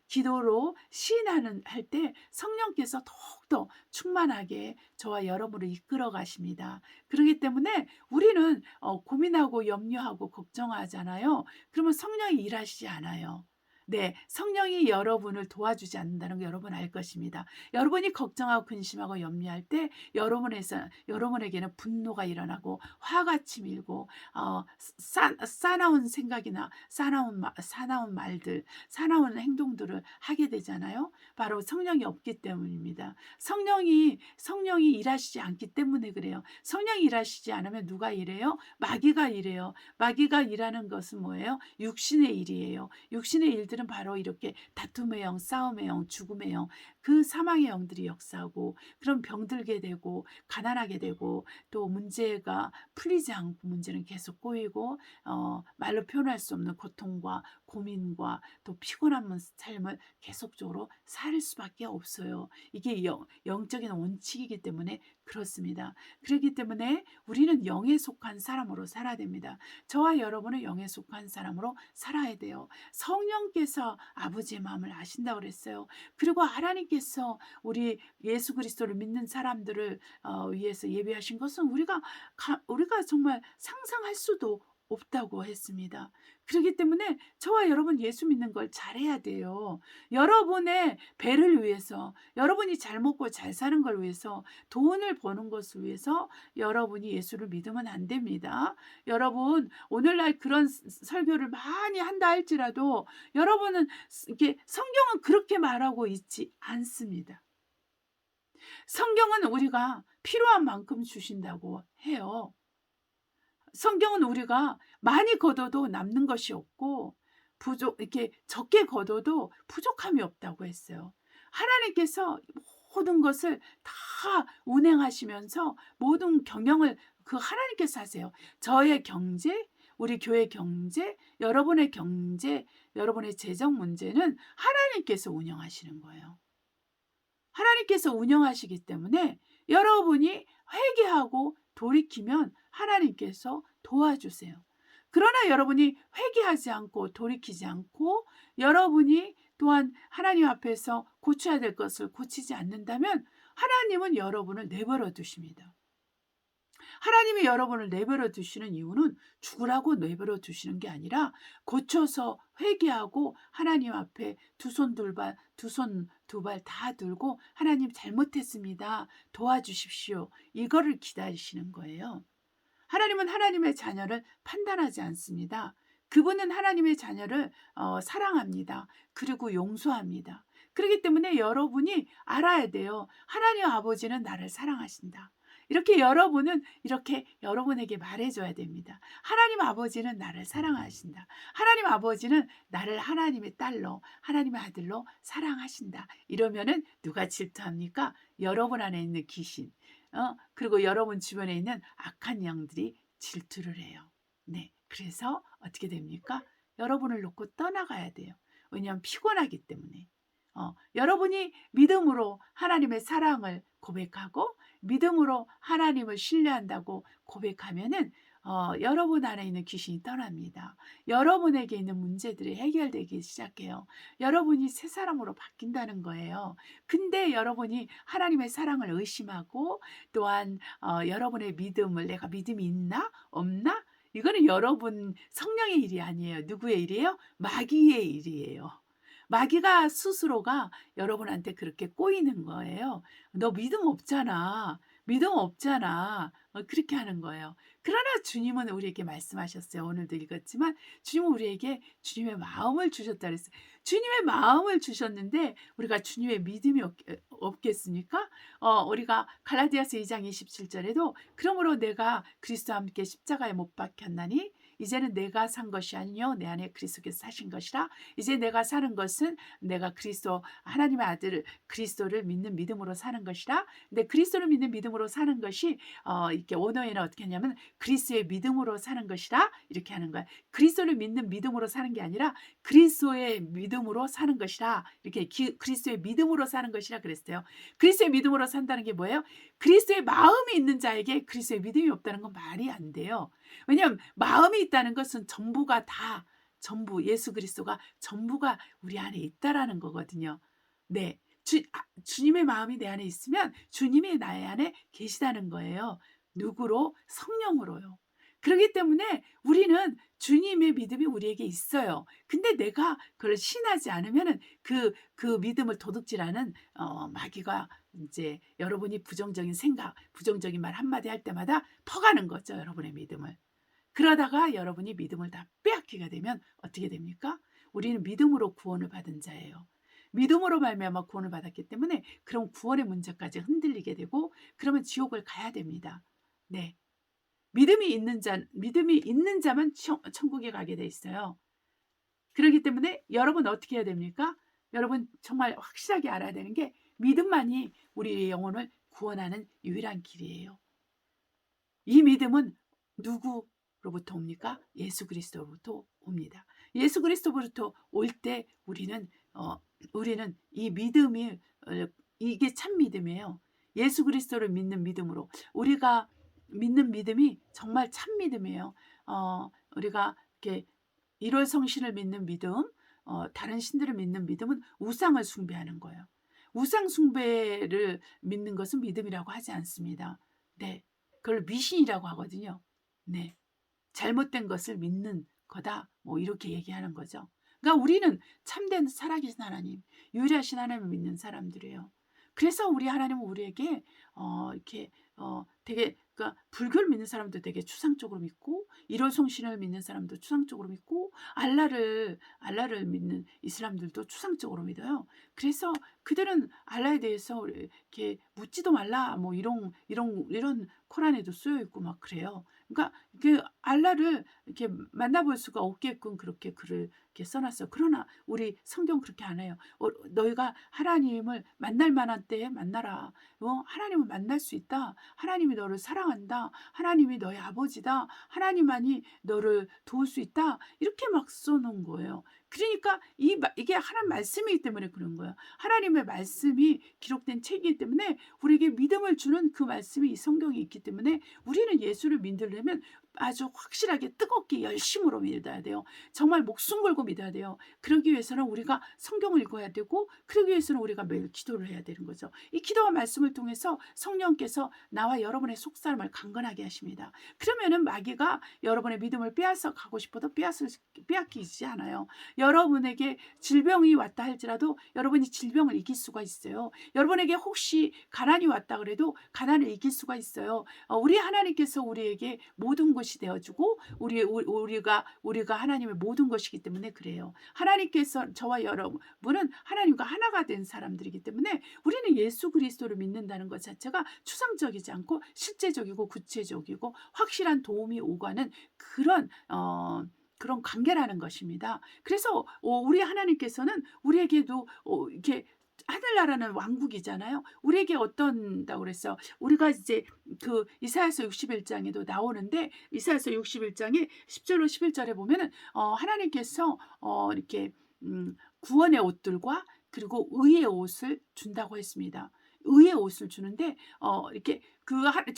기도로 시인하는 할 때 성령께서 더욱더 충만하게 저와 여러분을 이끌어 가십니다. 그렇기 때문에 우리는 고민하고 염려하고 걱정하잖아요. 그러면 성령이 일하시지 않아요. 네, 성령이 여러분을 도와주지 않는다는 거 여러분 알 것입니다. 여러분이 걱정하고 근심하고 염려할 때 여러분에게는 분노가 일어나고 화가 치밀고 싸나운 생각이나 싸나운 말들, 싸나운 행동들을 하게 되잖아요. 바로 성령이 없기 때문입니다. 성령이 일하시지 않기 때문에 그래요. 성령이 일하시지 않으면 누가 일해요? 마귀가 일해요. 마귀가 일하는 것은 뭐예요? 육신의 일이에요. 육신의 일들은 바로 이렇게 다툼의 영, 싸움의 영, 죽음의 영, 그 사망의 영들이 역사하고 그럼 병들게 되고 가난하게 되고 또 문제가 풀리지 않고 문제는 계속 꼬이고 말로 표현할 수 없는 고통과 고민과 또 피곤한 삶을 계속적으로 살 수밖에 없어요. 이게 영적인 원칙이기 때문에 그렇습니다. 그렇기 때문에 우리는 영에 속한 사람으로 살아야 됩니다. 저와 여러분은 영에 속한 사람으로 살아야 돼요. 성령께서 아버지의 마음을 아신다고 그랬어요. 그리고 하나님께서 우리 예수 그리스도를 믿는 사람들을 위해서 예비하신 것은 우리가 정말 상상할 수도 없다고 했습니다. 그렇기 때문에 저와 여러분 예수 믿는 걸 잘해야 돼요. 여러분의 배를 위해서, 여러분이 잘 먹고 잘 사는 걸 위해서, 돈을 버는 것을 위해서 여러분이 예수를 믿으면 안 됩니다. 여러분 오늘날 그런 설교를 많이 한다 할지라도 여러분은 이게 성경은 그렇게 말하고 있지 않습니다. 성경은 우리가 필요한 만큼 주신다고 해요. 성경은 우리가 많이 거둬도 남는 것이 없고 이렇게 적게 거둬도 부족함이 없다고 했어요. 하나님께서 모든 것을 다 운행하시면서 모든 경영을 하나님께서 하세요. 저의 경제, 우리 교회 경제, 여러분의 경제, 여러분의 재정 문제는 하나님께서 운영하시는 거예요. 하나님께서 운영하시기 때문에 여러분이 회개하고 돌이키면 하나님께서 도와주세요. 그러나 여러분이 회개하지 않고 돌이키지 않고 여러분이 또한 하나님 앞에서 고쳐야 될 것을 고치지 않는다면 하나님은 여러분을 내버려 두십니다. 하나님이 여러분을 내버려 두시는 이유는 죽으라고 내버려 두시는 게 아니라 고쳐서 회개하고 하나님 앞에 두 손 두 발 다 들고 하나님 잘못했습니다. 도와주십시오. 이거를 기다리시는 거예요. 하나님은 하나님의 자녀를 판단하지 않습니다. 그분은 하나님의 자녀를 사랑합니다. 그리고 용서합니다. 그렇기 때문에 여러분이 알아야 돼요. 하나님 아버지는 나를 사랑하신다. 이렇게 여러분은 이렇게 여러분에게 말해줘야 됩니다. 하나님 아버지는 나를 사랑하신다. 하나님 아버지는 나를 하나님의 딸로, 하나님의 아들로 사랑하신다. 이러면은 누가 질투합니까? 여러분 안에 있는 귀신, 그리고 여러분 주변에 있는 악한 영들이 질투를 해요. 네, 그래서 어떻게 됩니까? 여러분을 놓고 떠나가야 돼요. 왜냐하면 피곤하기 때문에. 여러분이 믿음으로 하나님의 사랑을 고백하고 믿음으로 하나님을 신뢰한다고 고백하면은 여러분 안에 있는 귀신이 떠납니다. 여러분에게 있는 문제들이 해결되기 시작해요. 여러분이 새 사람으로 바뀐다는 거예요. 근데 여러분이 하나님의 사랑을 의심하고 또한 여러분의 믿음을 내가 믿음이 있나 없나? 이거는 여러분 성령의 일이 아니에요. 누구의 일이에요? 마귀의 일이에요. 마귀가 스스로가 여러분한테 그렇게 꼬이는 거예요. 너 믿음 없잖아. 믿음 없잖아. 그렇게 하는 거예요. 그러나 주님은 우리에게 말씀하셨어요. 오늘도 읽었지만 주님은 우리에게 주님의 마음을 주셨다 그랬어요. 주님의 마음을 주셨는데 우리가 주님의 믿음이 없겠습니까? 우리가 갈라디아서 2장 27절에도 그러므로 내가 그리스도와 함께 십자가에 못 박혔나니 이제는 내가 산 것이 아니요 내 안에 그리스도께서 사신 것이라. 이제 내가 사는 것은 내가 그리스도 하나님의 아들 그리스도를 믿는 믿음으로 사는 것이라. 근데 그리스도를 믿는 믿음으로 사는 것이 이렇게 원어에는 어떻게 하냐면 그리스도의 믿음으로 사는 것이라 이렇게 하는 거야. 그리스도를 믿는 믿음으로 사는 게 아니라 그리스도의 믿음으로 사는 것이라. 이렇게 그리스도의 믿음으로 사는 것이라 그랬어요. 그리스도의 믿음으로 산다는 게 뭐예요? 그리스도의 마음이 있는 자에게 그리스도의 믿음이 없다는 건 말이 안 돼요. 왜냐하면 마음이 있다는 것은 전부가 다 전부 예수 그리스도가 전부가 우리 안에 있다라는 거거든요. 네. 주님의 마음이 내 안에 있으면 주님이 나의 안에 계시다는 거예요. 누구로? 성령으로요. 그렇기 때문에 우리는 주님의 믿음이 우리에게 있어요. 근데 내가 그걸 신하지 않으면은 그 믿음을 도둑질하는 마귀가 이제 여러분이 부정적인 생각, 부정적인 말 한마디 할 때마다 퍼가는 거죠, 여러분의 믿음을. 그러다가 여러분이 믿음을 다 빼앗기게 되면 어떻게 됩니까? 우리는 믿음으로 구원을 받은 자예요. 믿음으로 말미암아 구원을 받았기 때문에 그런 구원의 문제까지 흔들리게 되고 그러면 지옥을 가야 됩니다. 네. 믿음이 있는 자만 천국에 가게 돼 있어요. 그렇기 때문에 여러분 어떻게 해야 됩니까? 여러분 정말 확실하게 알아야 되는 게 믿음만이 우리의 영혼을 구원하는 유일한 길이에요. 이 믿음은 누구로부터 옵니까? 예수 그리스도로부터 옵니다. 예수 그리스도로부터 올 때 우리는 이 믿음이 이게 참 믿음이에요. 예수 그리스도를 믿는 믿음으로 우리가 믿는 믿음이 정말 참 믿음이에요. 우리가 이렇게 일월 성신을 믿는 믿음, 다른 신들을 믿는 믿음은 우상을 숭배하는 거예요. 우상 숭배를 믿는 것은 믿음이라고 하지 않습니다. 네, 그걸 미신이라고 하거든요. 네, 잘못된 것을 믿는 거다. 뭐 이렇게 얘기하는 거죠. 그러니까 우리는 참된 살아계신 하나님, 유일하신 하나님을 믿는 사람들이에요. 그래서 우리 하나님은 우리에게 이렇게 되게 그러니까 불교를 믿는 사람도 되게 추상적으로 믿고 일월성신을 믿는 사람도 추상적으로 믿고 알라를 믿는 이슬람들도 추상적으로 믿어요. 그래서 그들은 알라에 대해서 이렇게 묻지도 말라 뭐 이런 코란에도 쓰여 있고 막 그래요. 그러니까 그 알라를 이렇게 만나볼 수가 없게끔 그렇게 글을 이렇게 써놨어요. 그러나 우리 성경 그렇게 안 해요. 너희가 하나님을 만날 만한 때에 만나라. 하나님을 만날 수 있다. 하나님이 너를 사랑한다. 하나님이 너의 아버지다. 하나님만이 너를 도울 수 있다. 이렇게 막 써놓은 거예요. 그러니까 이게 하나님 말씀이기 때문에 그런 거예요. 하나님의 말씀이 기록된 책이기 때문에 우리에게 믿음을 주는 그 말씀이 이 성경에 있기 때문에 우리는 예수를 믿으려면 아주 확실하게 뜨겁게 열심으로 믿어야 돼요. 정말 목숨 걸고 믿어야 돼요. 그러기 위해서는 우리가 성경을 읽어야 되고 그러기 위해서는 우리가 매일 기도를 해야 되는 거죠. 이 기도와 말씀을 통해서 성령께서 나와 여러분의 속사람을 강건하게 하십니다. 그러면은 마귀가 여러분의 믿음을 빼앗아 가고 싶어도 빼앗기지 않아요. 여러분에게 질병이 왔다 할지라도 여러분이 질병을 이길 수가 있어요. 여러분에게 혹시 가난이 왔다 그래도 가난을 이길 수가 있어요. 우리 하나님께서 우리에게 모든 것이 되어주고 우리가 하나님의 모든 것이기 때문에 그래요. 하나님께서 저와 여러분은 하나님과 하나가 된 사람들이기 때문에 우리는 예수 그리스도를 믿는다는 것 자체가 추상적이지 않고 실제적이고 구체적이고 확실한 도움이 오가는 그런 관계라는 것입니다. 그래서 우리 하나님께서는 우리에게도 이렇게 하늘나라는 왕국이잖아요. 우리에게 어떤다고 그랬어? 우리가 이제 그 이사야서 61장에도 나오는데 이사야서 61장에 10절로 11절에 보면은 하나님께서 이렇게 구원의 옷들과 그리고 의의 옷을 준다고 했습니다. 의의 옷을 주는데 이렇게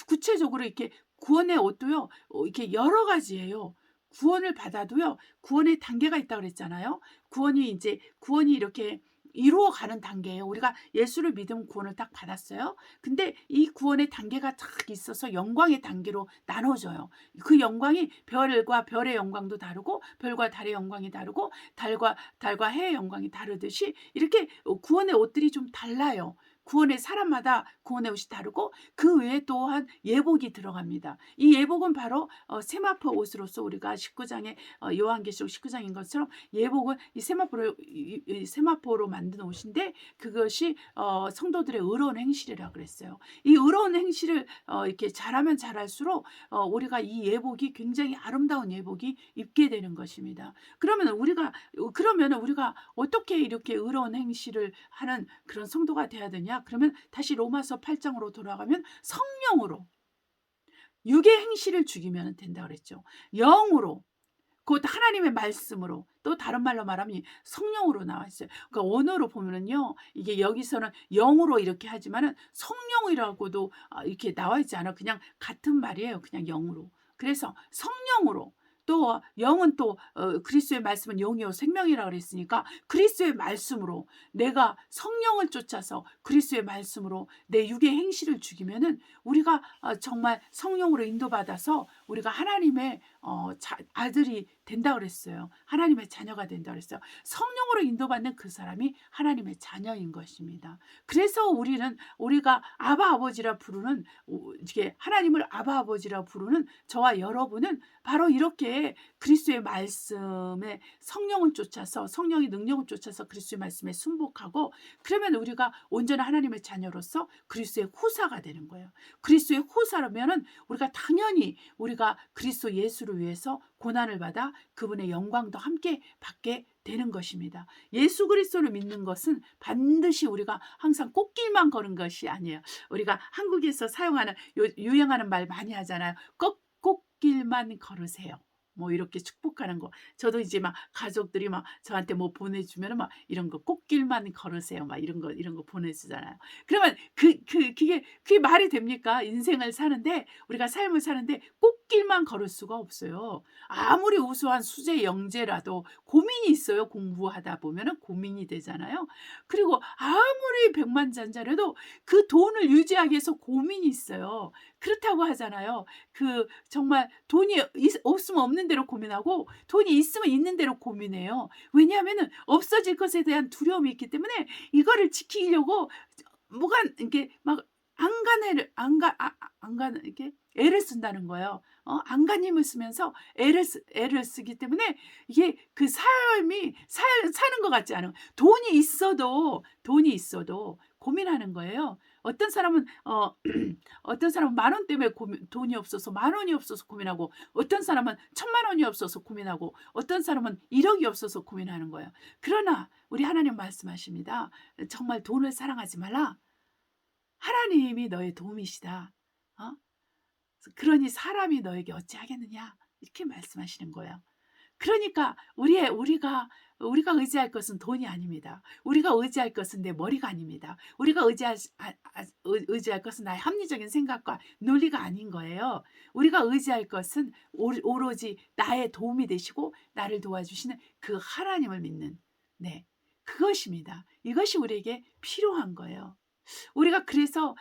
구체적으로 이렇게 구원의 옷도요. 이렇게 여러 가지예요. 구원을 받아도요. 구원의 단계가 있다고 그랬잖아요. 구원이 이렇게 이루어가는 단계예요. 우리가 예수를 믿으면 구원을 딱 받았어요. 근데 이 구원의 단계가 딱 있어서 영광의 단계로 나눠져요. 그 영광이 별과 별의 영광도 다르고 별과 달의 영광이 다르고 달과 해의 영광이 다르듯이 이렇게 구원의 옷들이 좀 달라요. 구원의 사람마다 구원의 옷이 다르고 그 외에 또한 예복이 들어갑니다. 이 예복은 바로 세마포 옷으로서 우리가 19장에 요한계시록 19장인 것처럼 예복은 이 세마포로 만든 옷인데 그것이 성도들의 의로운 행실이라고 그랬어요. 이 의로운 행실을 이렇게 잘하면 잘할수록 우리가 이 예복이 굉장히 아름다운 예복이 입게 되는 것입니다. 그러면 우리가 어떻게 이렇게 의로운 행실을 하는 그런 성도가 돼야 되냐? 그러면 다시 로마서 8장으로 돌아가면 성령으로 육의 행실을 죽이면 된다 그랬죠. 영으로 곧 하나님의 말씀으로 또 다른 말로 말하면 성령으로 나와 있어요. 그러니까 원어로 보면은요. 이게 여기서는 영으로 이렇게 하지만은 성령이라고도 이렇게 나와 있지 않아. 그냥 같은 말이에요. 그냥 영으로. 그래서 성령으로 또 영은 또 그리스도의 말씀은 영이요 생명이라 그랬으니까 그리스도의 말씀으로 내가 성령을 쫓아서 그리스도의 말씀으로 내 육의 행실을 죽이면은 우리가 정말 성령으로 인도받아서 우리가 하나님의 아들이 된다 그랬어요. 하나님의 자녀가 된다 그랬어요. 성령으로 인도받는 그 사람이 하나님의 자녀인 것입니다. 그래서 우리가 아바 아버지라 부르는 이게 하나님을 아바 아버지라 부르는 저와 여러분은 바로 이렇게 그리스도의 말씀에 성령을 쫓아서 성령의 능력을 쫓아서 그리스도의 말씀에 순복하고 그러면 우리가 온전한 하나님의 자녀로서 그리스도의 후사가 되는 거예요. 그리스도의 후사라면은 우리가 당연히 우리가 그리스도 예수를 위해서 고난을 받아 그분의 영광도 함께 받게 되는 것입니다. 예수 그리스도를 믿는 것은 반드시 우리가 항상 꽃길만 걸은 것이 아니에요. 우리가 한국에서 사용하는 유행하는 말 많이 하잖아요. 꽃길만 걸으세요. 뭐 이렇게 축복하는 거. 저도 이제 막 가족들이 막 저한테 뭐 보내주면 막 이런 거 꽃길만 걸으세요. 막 이런 거 보내주잖아요. 그러면 그게 말이 됩니까? 인생을 사는데 우리가 삶을 사는데 꽃길만 걸을 수가 없어요. 아무리 우수한 수재 영재라도 고민이 있어요. 공부하다 보면은 고민이 되잖아요. 그리고 아무리 백만장자라도 그 돈을 유지하기 위해서 고민이 있어요. 그렇다고 하잖아요. 정말 돈이 없으면 없는 대로 고민하고 돈이 있으면 있는 대로 고민해요. 왜냐하면은 없어질 것에 대한 두려움이 있기 때문에 이거를 지키려고 뭐가 이렇게 막 이렇게 애를 쓴다는 거예요. 안간힘을 쓰면서 애를 쓰기 때문에 이게 그 삶이 사는 것 같지 않아요. 돈이 있어도 고민하는 거예요. 어떤 사람은 어떤 사람은 10,000원 때문에 돈이 없어서 10,000원이 없어서 고민하고 어떤 사람은 1,000,000원이 없어서 고민하고 어떤 사람은 1억이 없어서 고민하는 거예요. 그러나 우리 하나님 말씀하십니다. 정말 돈을 사랑하지 말라. 하나님이 너의 도움이시다. 그러니 사람이 너에게 어찌하겠느냐 이렇게 말씀하시는 거예요. 그러니까 우리가 의지할 것은 돈이 아닙니다. 우리가 의지할 것은 내 머리가 아닙니다. 우리가 의지할 것은 나의 합리적인 생각과 논리가 아닌 거예요. 우리가 의지할 것은 오로지 나의 도움이 되시고 나를 도와주시는 그 하나님을 믿는 그것입니다. 이것이 우리에게 필요한 거예요. 우리가 그래서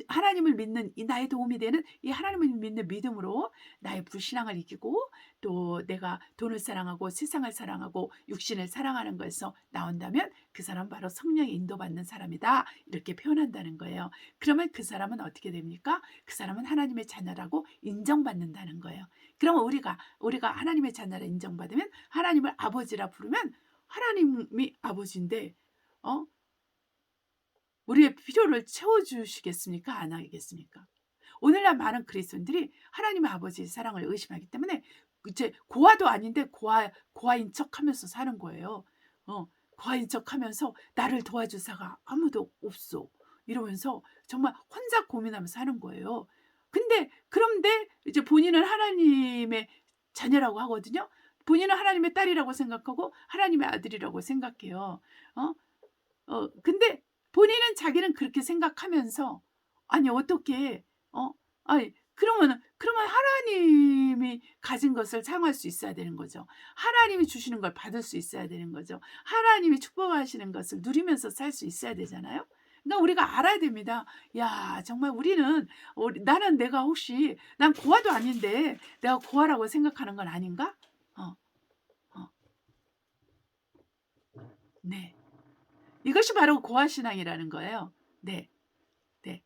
하나님을 믿는 나의 도움이 되는 이 하나님을 믿는 믿음으로 나의 불신앙을 이기고 또 내가 돈을 사랑하고 세상을 사랑하고 육신을 사랑하는 것에서 나온다면 그 사람은 바로 성령의 인도받는 사람이다 이렇게 표현한다는 거예요. 그러면 그 사람은 어떻게 됩니까? 그 사람은 하나님의 자녀라고 인정받는다는 거예요. 그러면 우리가 하나님의 자녀라 인정받으면 하나님을 아버지라 부르면 하나님이 아버지인데 우리의 필요를 채워주시겠습니까? 안 하겠습니까? 오늘날 많은 그리스도인들이 하나님의 아버지의 사랑을 의심하기 때문에 이제 고아도 아닌데 고아인 척하면서 사는 거예요. 고아인 척하면서 나를 도와줄 사가 아무도 없어 이러면서 정말 혼자 고민하면서 사는 거예요. 그런데 이제 본인은 하나님의 자녀라고 하거든요. 본인은 하나님의 딸이라고 생각하고 하나님의 아들이라고 생각해요. 근데 본인은 자기는 그렇게 생각하면서 아니 어떻게 그러면 하나님이 가진 것을 사용할 수 있어야 되는 거죠. 하나님이 주시는 걸 받을 수 있어야 되는 거죠. 하나님이 축복하시는 것을 누리면서 살 수 있어야 되잖아요. 그러니까 우리가 알아야 됩니다. 야 정말 나는 내가 혹시 난 고아도 아닌데 내가 고아라고 생각하는 건 아닌가? 네. 이것이 바로 고아신앙이라는 거예요. 네. 네.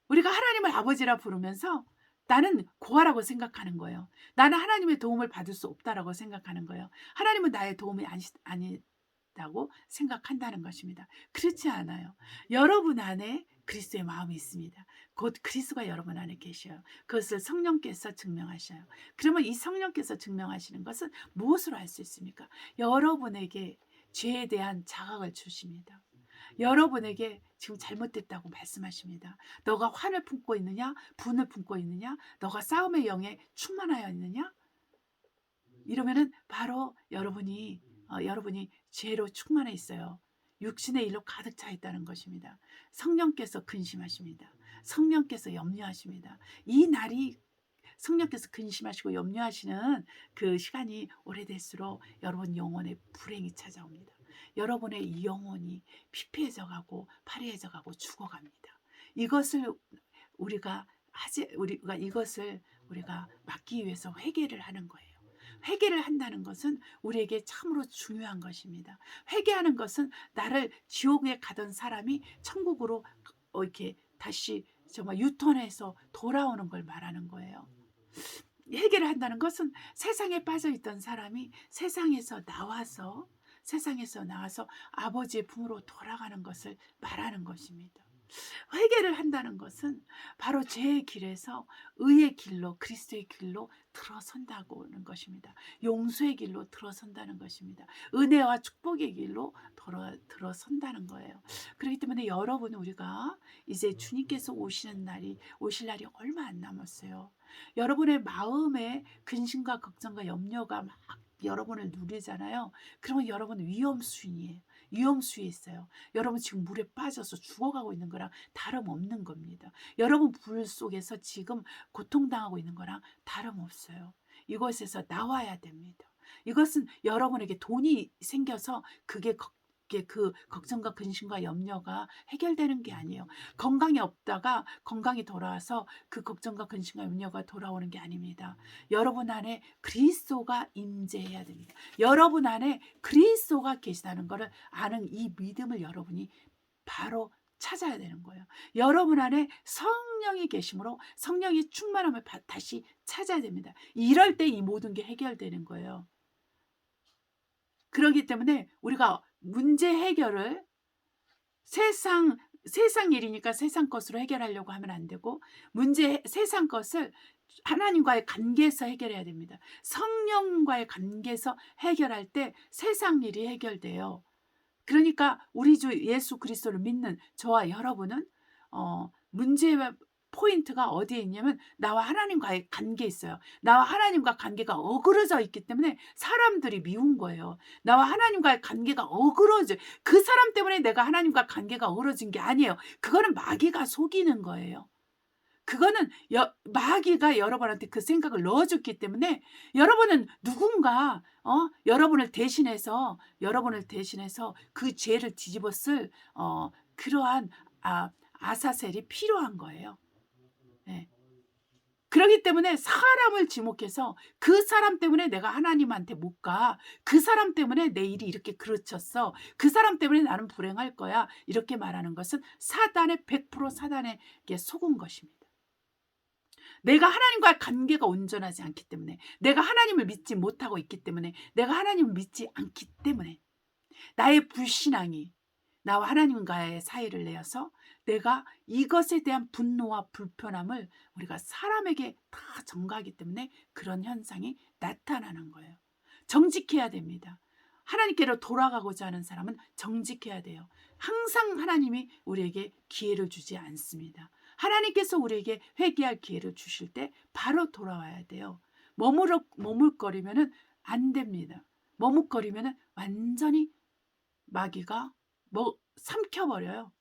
우리가 하나님을 아버지라 부르면서 나는 고아라고 생각하는 거예요. 나는 하나님의 도움을 받을 수 없다라고 생각하는 거예요. 하나님은 나의 도움이 아니다고 생각한다는 것입니다. 그렇지 않아요. 여러분 안에 그리스도의 마음이 있습니다. 곧 그리스도가 여러분 안에 계셔요. 그것을 성령께서 증명하셔요. 그러면 이 성령께서 증명하시는 것은 무엇으로 알 수 있습니까? 여러분에게 죄에 대한 자각을 주십니다. 여러분에게 지금 잘못됐다고 말씀하십니다. 너가 환을 품고 있느냐? 분을 품고 있느냐? 너가 싸움의 영에 충만하여 있느냐? 이러면은 바로 여러분이 죄로 충만해 있어요. 육신의 일로 가득 차 있다는 것입니다. 성령께서 근심하십니다. 성령께서 염려하십니다. 이 날이 성령께서 근심하시고 염려하시는 그 시간이 오래될수록 여러분 영혼에 불행이 찾아옵니다. 여러분의 영혼이 피폐해져 가고 파리해져 가고 죽어갑니다. 이것을 우리가 막기 위해서 회개를 하는 거예요. 회개를 한다는 것은 우리에게 참으로 중요한 것입니다. 회개하는 것은 나를 지옥에 가던 사람이 천국으로 이렇게 다시 정말 유턴해서 돌아오는 걸 말하는 거예요. 회개를 한다는 것은 세상에 빠져 있던 사람이 세상에서 나와서 아버지의 품으로 돌아가는 것을 말하는 것입니다. 회개를 한다는 것은 바로 죄의 길에서 의의 길로 그리스도의 길로 들어선다고는 것입니다. 용서의 길로 들어선다는 것입니다. 은혜와 축복의 길로 들어선다는 거예요. 그렇기 때문에 우리가 이제 주님께서 오실 날이 얼마 안 남았어요. 여러분의 마음에 근심과 걱정과 염려가 막 여러분을 누리잖아요. 그러면 여러분 위험수위에 있어요. 여러분 지금 물에 빠져서 죽어가고 있는 거랑 다름없는 겁니다. 여러분 불 속에서 지금 고통당하고 있는 거랑 다름없어요. 이곳에서 나와야 됩니다. 이것은 여러분에게 돈이 생겨서 그게 그 걱정과 근심과 염려가 해결되는 게 아니에요. 건강이 없다가 건강이 돌아와서 그 걱정과 근심과 염려가 돌아오는 게 아닙니다. 여러분 안에 그리스도가 임재해야 됩니다. 여러분 안에 그리스도가 계시다는 것을 아는 이 믿음을 여러분이 바로 찾아야 되는 거예요. 여러분 안에 성령이 계심으로 성령의 충만함을 다시 찾아야 됩니다. 이럴 때 이 모든 게 해결되는 거예요. 그렇기 때문에 우리가 문제 해결을 세상 일이니까 세상 것으로 해결하려고 하면 안 되고 세상 것을 하나님과의 관계에서 해결해야 됩니다. 성령과의 관계에서 해결할 때 세상 일이 해결돼요. 그러니까 우리 주 예수 그리스도를 믿는 저와 여러분은 문제의 포인트가 어디에 있냐면 나와 하나님과의 관계에 있어요. 나와 하나님과 관계가 어그러져 있기 때문에 사람들이 미운 거예요. 나와 하나님과의 관계가 그 사람 때문에 내가 하나님과 관계가 어그러진 게 아니에요. 그거는 마귀가 속이는 거예요. 그거는 마귀가 여러분한테 그 생각을 넣어줬기 때문에 여러분은 누군가 여러분을 대신해서 그 죄를 뒤집었을 그러한 아사셀이 필요한 거예요. 네. 그렇기 때문에 사람을 지목해서 그 사람 때문에 내가 하나님한테 못 가. 그 사람 때문에 내 일이 이렇게 그르쳤어. 그 사람 때문에 나는 불행할 거야. 이렇게 말하는 것은 100% 사단에게 속은 것입니다. 내가 하나님과의 관계가 온전하지 않기 때문에, 내가 하나님을 믿지 못하고 있기 때문에, 내가 하나님을 믿지 않기 때문에 나의 불신앙이 나와 하나님과의 사이를 내어서 내가 이것에 대한 분노와 불편함을 우리가 사람에게 다 전가하기 때문에 그런 현상이 나타나는 거예요. 정직해야 됩니다. 하나님께로 돌아가고자 하는 사람은 정직해야 돼요. 항상 하나님이 우리에게 기회를 주지 않습니다. 하나님께서 우리에게 회개할 기회를 주실 때 바로 돌아와야 돼요. 머물거리면은 안 됩니다. 머뭇거리면은 완전히 마귀가 삼켜버려요.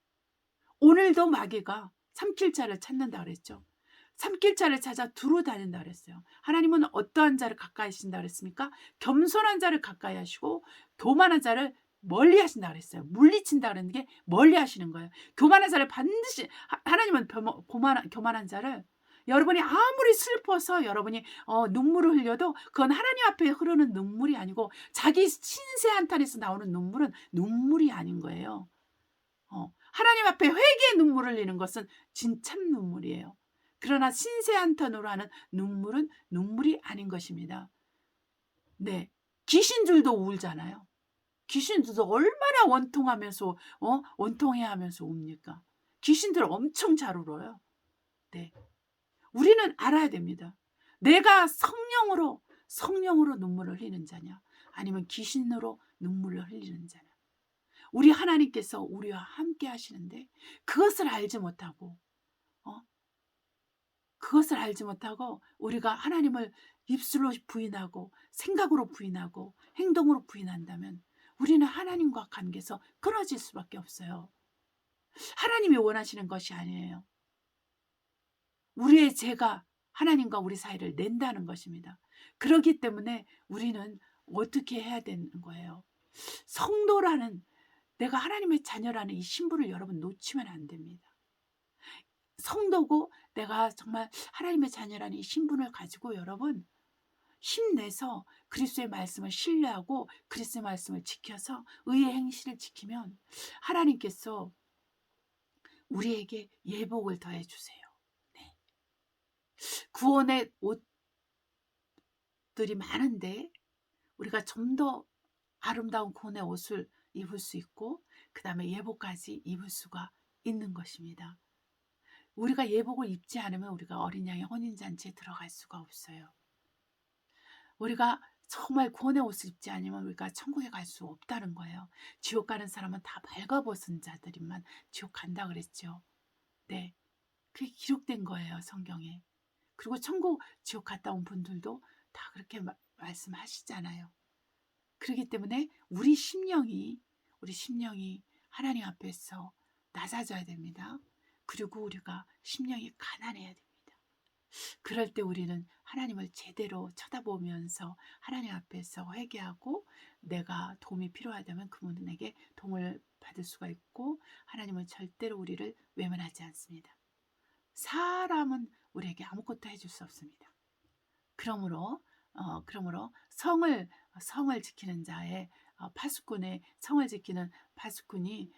오늘도 마귀가 삼킬 자를 찾는다 그랬죠. 삼킬 자를 찾아 두루 다닌다 그랬어요. 하나님은 어떠한 자를 가까이 하신다 그랬습니까? 겸손한 자를 가까이 하시고 교만한 자를 멀리 하신다 그랬어요. 물리친다 그랬는 게 멀리 하시는 거예요. 교만한 자를 반드시 하나님은 교만한 자를 여러분이 아무리 슬퍼서 여러분이 눈물을 흘려도 그건 하나님 앞에 흐르는 눈물이 아니고 자기 신세 한탄에서 나오는 눈물은 눈물이 아닌 거예요. 하나님 앞에 회개의 눈물을 흘리는 것은 진참 눈물이에요. 그러나 신세한탄으로 하는 눈물은 눈물이 아닌 것입니다. 네, 귀신들도 울잖아요. 귀신들도 얼마나 원통하면서 원통해하면서 웁니까? 귀신들 엄청 잘 울어요. 네, 우리는 알아야 됩니다. 내가 성령으로 눈물을 흘리는 자냐, 아니면 귀신으로 눈물을 흘리는 자냐. 우리 하나님께서 우리와 함께 하시는데 그것을 알지 못하고 어? 그것을 알지 못하고 우리가 하나님을 입술로 부인하고 생각으로 부인하고 행동으로 부인한다면 우리는 하나님과 관계에서 끊어질 수밖에 없어요. 하나님이 원하시는 것이 아니에요. 우리의 죄가 하나님과 우리 사이를 낸다는 것입니다. 그렇기 때문에 우리는 어떻게 해야 되는 거예요? 성도라는, 내가 하나님의 자녀라는 이 신분을 여러분 놓치면 안 됩니다. 성도고 내가 정말 하나님의 자녀라는 이 신분을 가지고 여러분 힘내서 그리스도의 말씀을 신뢰하고 그리스도의 말씀을 지켜서 의의 행실을 지키면 하나님께서 우리에게 예복을 더해 주세요. 네. 구원의 옷들이 많은데 우리가 좀 더 아름다운 구원의 옷을 입을 수 있고 그 다음에 예복까지 입을 수가 있는 것입니다. 우리가 예복을 입지 않으면 우리가 어린 양의 혼인잔치에 들어갈 수가 없어요. 우리가 정말 구원의 옷을 입지 않으면 우리가 천국에 갈 수 없다는 거예요. 지옥 가는 사람은 다 발가벗은 자들만 지옥 간다 그랬죠. 네, 그게 기록된 거예요, 성경에. 그리고 천국, 지옥 갔다 온 분들도 다 그렇게 말씀하시잖아요. 그렇기 때문에 우리 심령이 하나님 앞에서 낮아져야 됩니다. 그리고 우리가 심령이 가난해야 됩니다. 그럴 때 우리는 하나님을 제대로 쳐다보면서 하나님 앞에서 회개하고 내가 도움이 필요하다면 그분에게 도움을 받을 수가 있고 하나님은 절대로 우리를 외면하지 않습니다. 사람은 우리에게 아무것도 해줄 수 없습니다. 그러므로 성을 지키는 자의 파수꾼의 성을 지키는 파수꾼이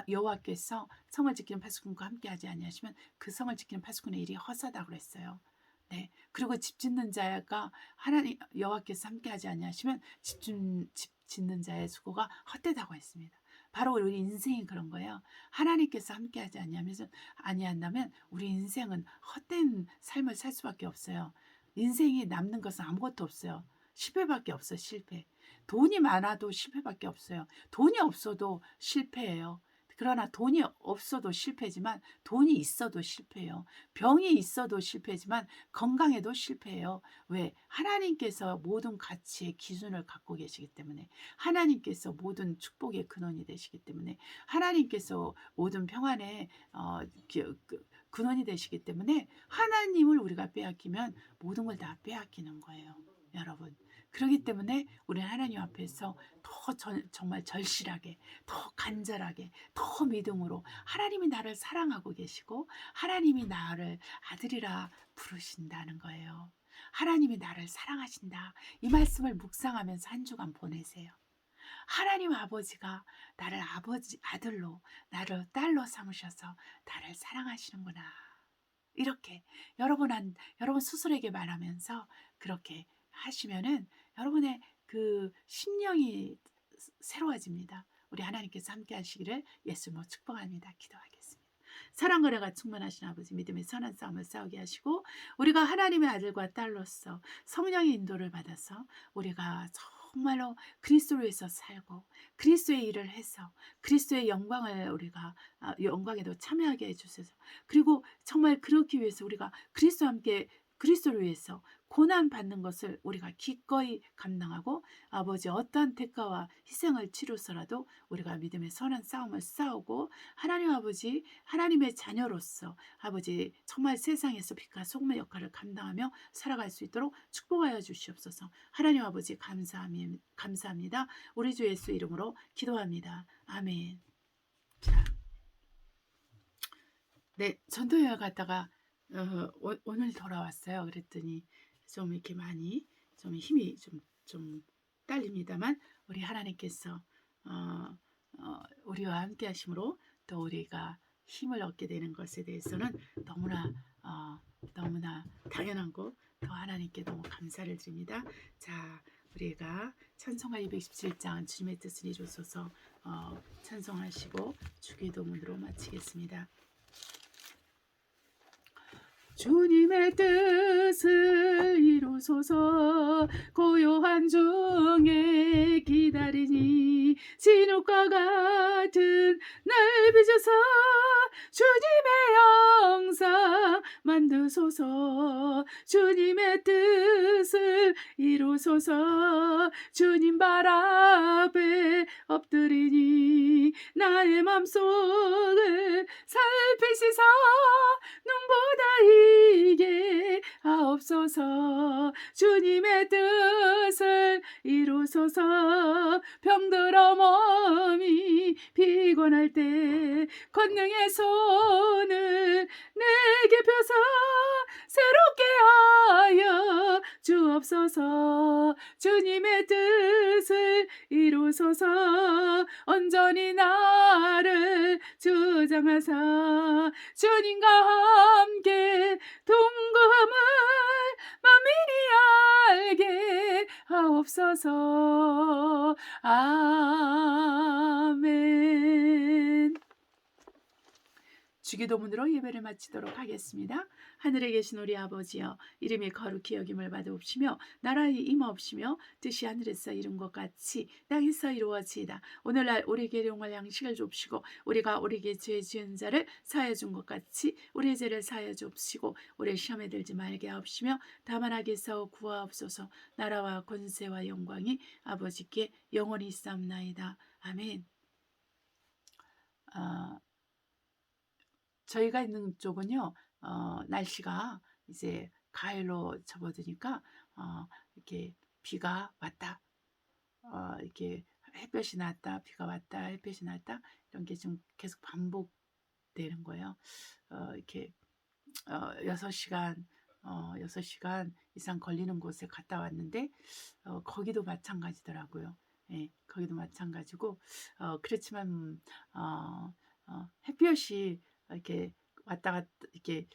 여호와께서 성을 지키는 파수꾼과 함께하지 아니하시면 그 성을 지키는 파수꾼의 일이 헛하다고 그랬어요. 네. 그리고 집 짓는 자가 하나님 여호와께서 함께하지 아니하시면 집 짓는 자의 수고가 헛되다고 했습니다. 바로 우리 인생이 그런 거예요. 하나님께서 함께하지 아니한다면 우리 인생은 헛된 삶을 살 수밖에 없어요. 인생이 남는 것은 아무것도 없어요. 실패밖에 없어요. 실패. 돈이 많아도 실패밖에 없어요. 돈이 없어도 실패예요. 그러나 돈이 없어도 실패지만 돈이 있어도 실패예요. 병이 있어도 실패지만 건강해도 실패예요. 왜? 하나님께서 모든 가치의 기준을 갖고 계시기 때문에, 하나님께서 모든 축복의 근원이 되시기 때문에, 하나님께서 모든 평안의 근원이 되시기 때문에 하나님을 우리가 빼앗기면 모든 걸 다 빼앗기는 거예요. 여러분. 그렇기 때문에 우리는 하나님 앞에서 더 정말 절실하게, 더 간절하게, 더 믿음으로 하나님이 나를 사랑하고 계시고 하나님이 나를 아들이라 부르신다는 거예요. 하나님이 나를 사랑하신다. 이 말씀을 묵상하면서 한 주간 보내세요. 하나님 아버지가 나를 아들로, 나를 딸로 삼으셔서 나를 사랑하시는구나. 이렇게 여러분 스스로에게 말하면서 그렇게 하시면은 여러분의 그 심령이 새로워집니다. 우리 하나님께서 함께 하시기를 예수님으로 축복합니다. 기도하겠습니다. 사랑과 은혜가 충만하신 아버지, 믿음의 선한 싸움을 싸우게 하시고 우리가 하나님의 아들과 딸로서 성령의 인도를 받아서 우리가 정말로 그리스도를 위해서 살고 그리스도의 일을 해서 그리스도의 영광을 우리가 영광에도 참여하게 해주셔서, 그리고 정말 그렇기 위해서 우리가 그리스도와 함께 그리스도를 위해서 고난 받는 것을 우리가 기꺼이 감당하고 아버지 어떠한 대가와 희생을 치르서라도 우리가 믿음의 선한 싸움을 싸우고 하나님 아버지 하나님의 자녀로서 아버지 정말 세상에서 빛과 소금의 역할을 감당하며 살아갈 수 있도록 축복하여 주시옵소서. 하나님 아버지 감사합니다. 우리 주 예수 이름으로 기도합니다. 아멘. 자, 네, 전도여행 갔다가 오늘 돌아왔어요. 그랬더니 좀 이렇게 많이 좀 힘이 좀 딸립니다만 우리 하나님께서 우리와 함께 하심으로 또 우리가 힘을 얻게 되는 것에 대해서는 너무나 어, 너무나 당연한 거 더 하나님께 너무 감사를 드립니다. 자, 우리가 찬송가 217장 주님의 뜻을 이루소서 찬송하시고 주기도문으로 마치겠습니다. 주님의 뜻을 이루소서 고요한 중에 기다리니 진흙과 같은 날 빚어서 주님의 영상 만드소서 주님의 뜻을 이루소서 주님 발 앞에 엎드리니 나의 맘속을 살피시사 눈보다 이게 하옵소서 주님의 뜻을 이루소서 병들어 몸이 피곤할 때 권능의 손을 내게 펴서 새롭게 하여 주옵소서 주님의 뜻을 이루소서 온전히 나를 주장하사 주님과 함께 동거함을 만민이 알게 하옵소서. 아멘. 주기도문으로 예배를 마치도록 하겠습니다. 하늘에 계신 우리 아버지여 이름이 거룩히 여김을 받으옵시며 나라의 임하옵시며 뜻이 하늘에서 이룬 것 같이 땅에서 이루어지이다. 오늘날 우리에게 일용할 양식을 줍시고 우리가 우리에게 죄 지은 자를 사하여 준 것 같이 우리의 죄를 사하여 줍시고 우리 시험에 들지 말게 하옵시며 다만 악에서 구하옵소서. 나라와 권세와 영광이 아버지께 영원히 있사옵나이다. 아멘. 저희가 있는 쪽은요, 날씨가 이제 가을로 접어드니까 이렇게 비가 왔다, 이렇게 햇볕이 났다, 비가 왔다, 햇볕이 났다 이런 게 좀 계속 반복되는 거예요. 이렇게 6시간 6시간 이상 걸리는 곳에 갔다 왔는데 거기도 마찬가지더라고요. 예, 거기도 마찬가지고 그렇지만 햇볕이 이렇게 왔다 갔다 이렇게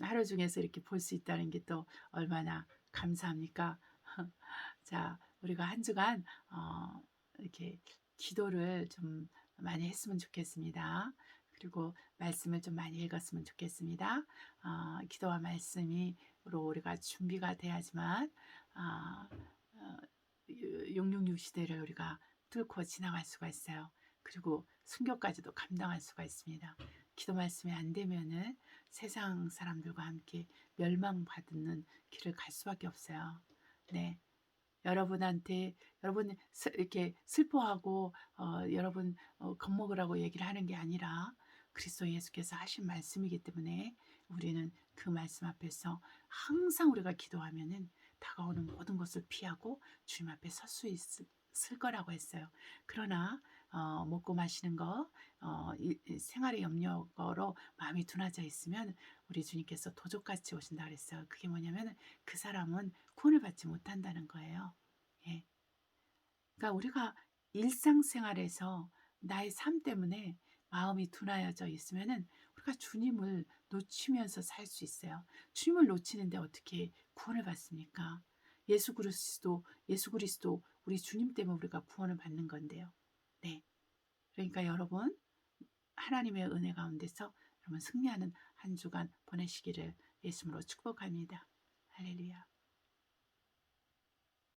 하루 중에서 이렇게 볼 수 있다는 게 또 얼마나 감사합니까? 자, 우리가 한 주간 이렇게 기도를 좀 많이 했으면 좋겠습니다. 그리고 말씀을 좀 많이 읽었으면 좋겠습니다. 기도와 말씀으로 우리가 준비가 돼야지만 666 시대를 우리가 뚫고 지나갈 수가 있어요. 그리고 순교까지도 감당할 수가 있습니다. 기도 말씀이 안 되면은 세상 사람들과 함께 멸망받는 길을 갈 수밖에 없어요. 네. 여러분한테 여러분 이렇게 슬퍼하고 여러분 겁먹으라고 얘기를 하는 게 아니라 그리스도 예수께서 하신 말씀이기 때문에 우리는 그 말씀 앞에서 항상 우리가 기도하면은 다가오는 모든 것을 피하고 주님 앞에 설 수 있을 거라고 했어요. 그러나 먹고 마시는 거 생활의 염려로 마음이 둔해져 있으면 우리 주님께서 도적같이 오신다 그랬어요. 그게 뭐냐면 그 사람은 구원을 받지 못한다는 거예요. 예. 그러니까 우리가 일상생활에서 나의 삶 때문에 마음이 둔하여져 있으면은 우리가 주님을 놓치면서 살 수 있어요. 주님을 놓치는데 어떻게 구원을 받습니까? 예수 그리스도 우리 주님 때문에 우리가 구원을 받는 건데요. 네. 그러니까 여러분 하나님의 은혜 가운데서 여러분 승리하는 한 주간 보내시기를 예수님으로 축복합니다. 할렐루야.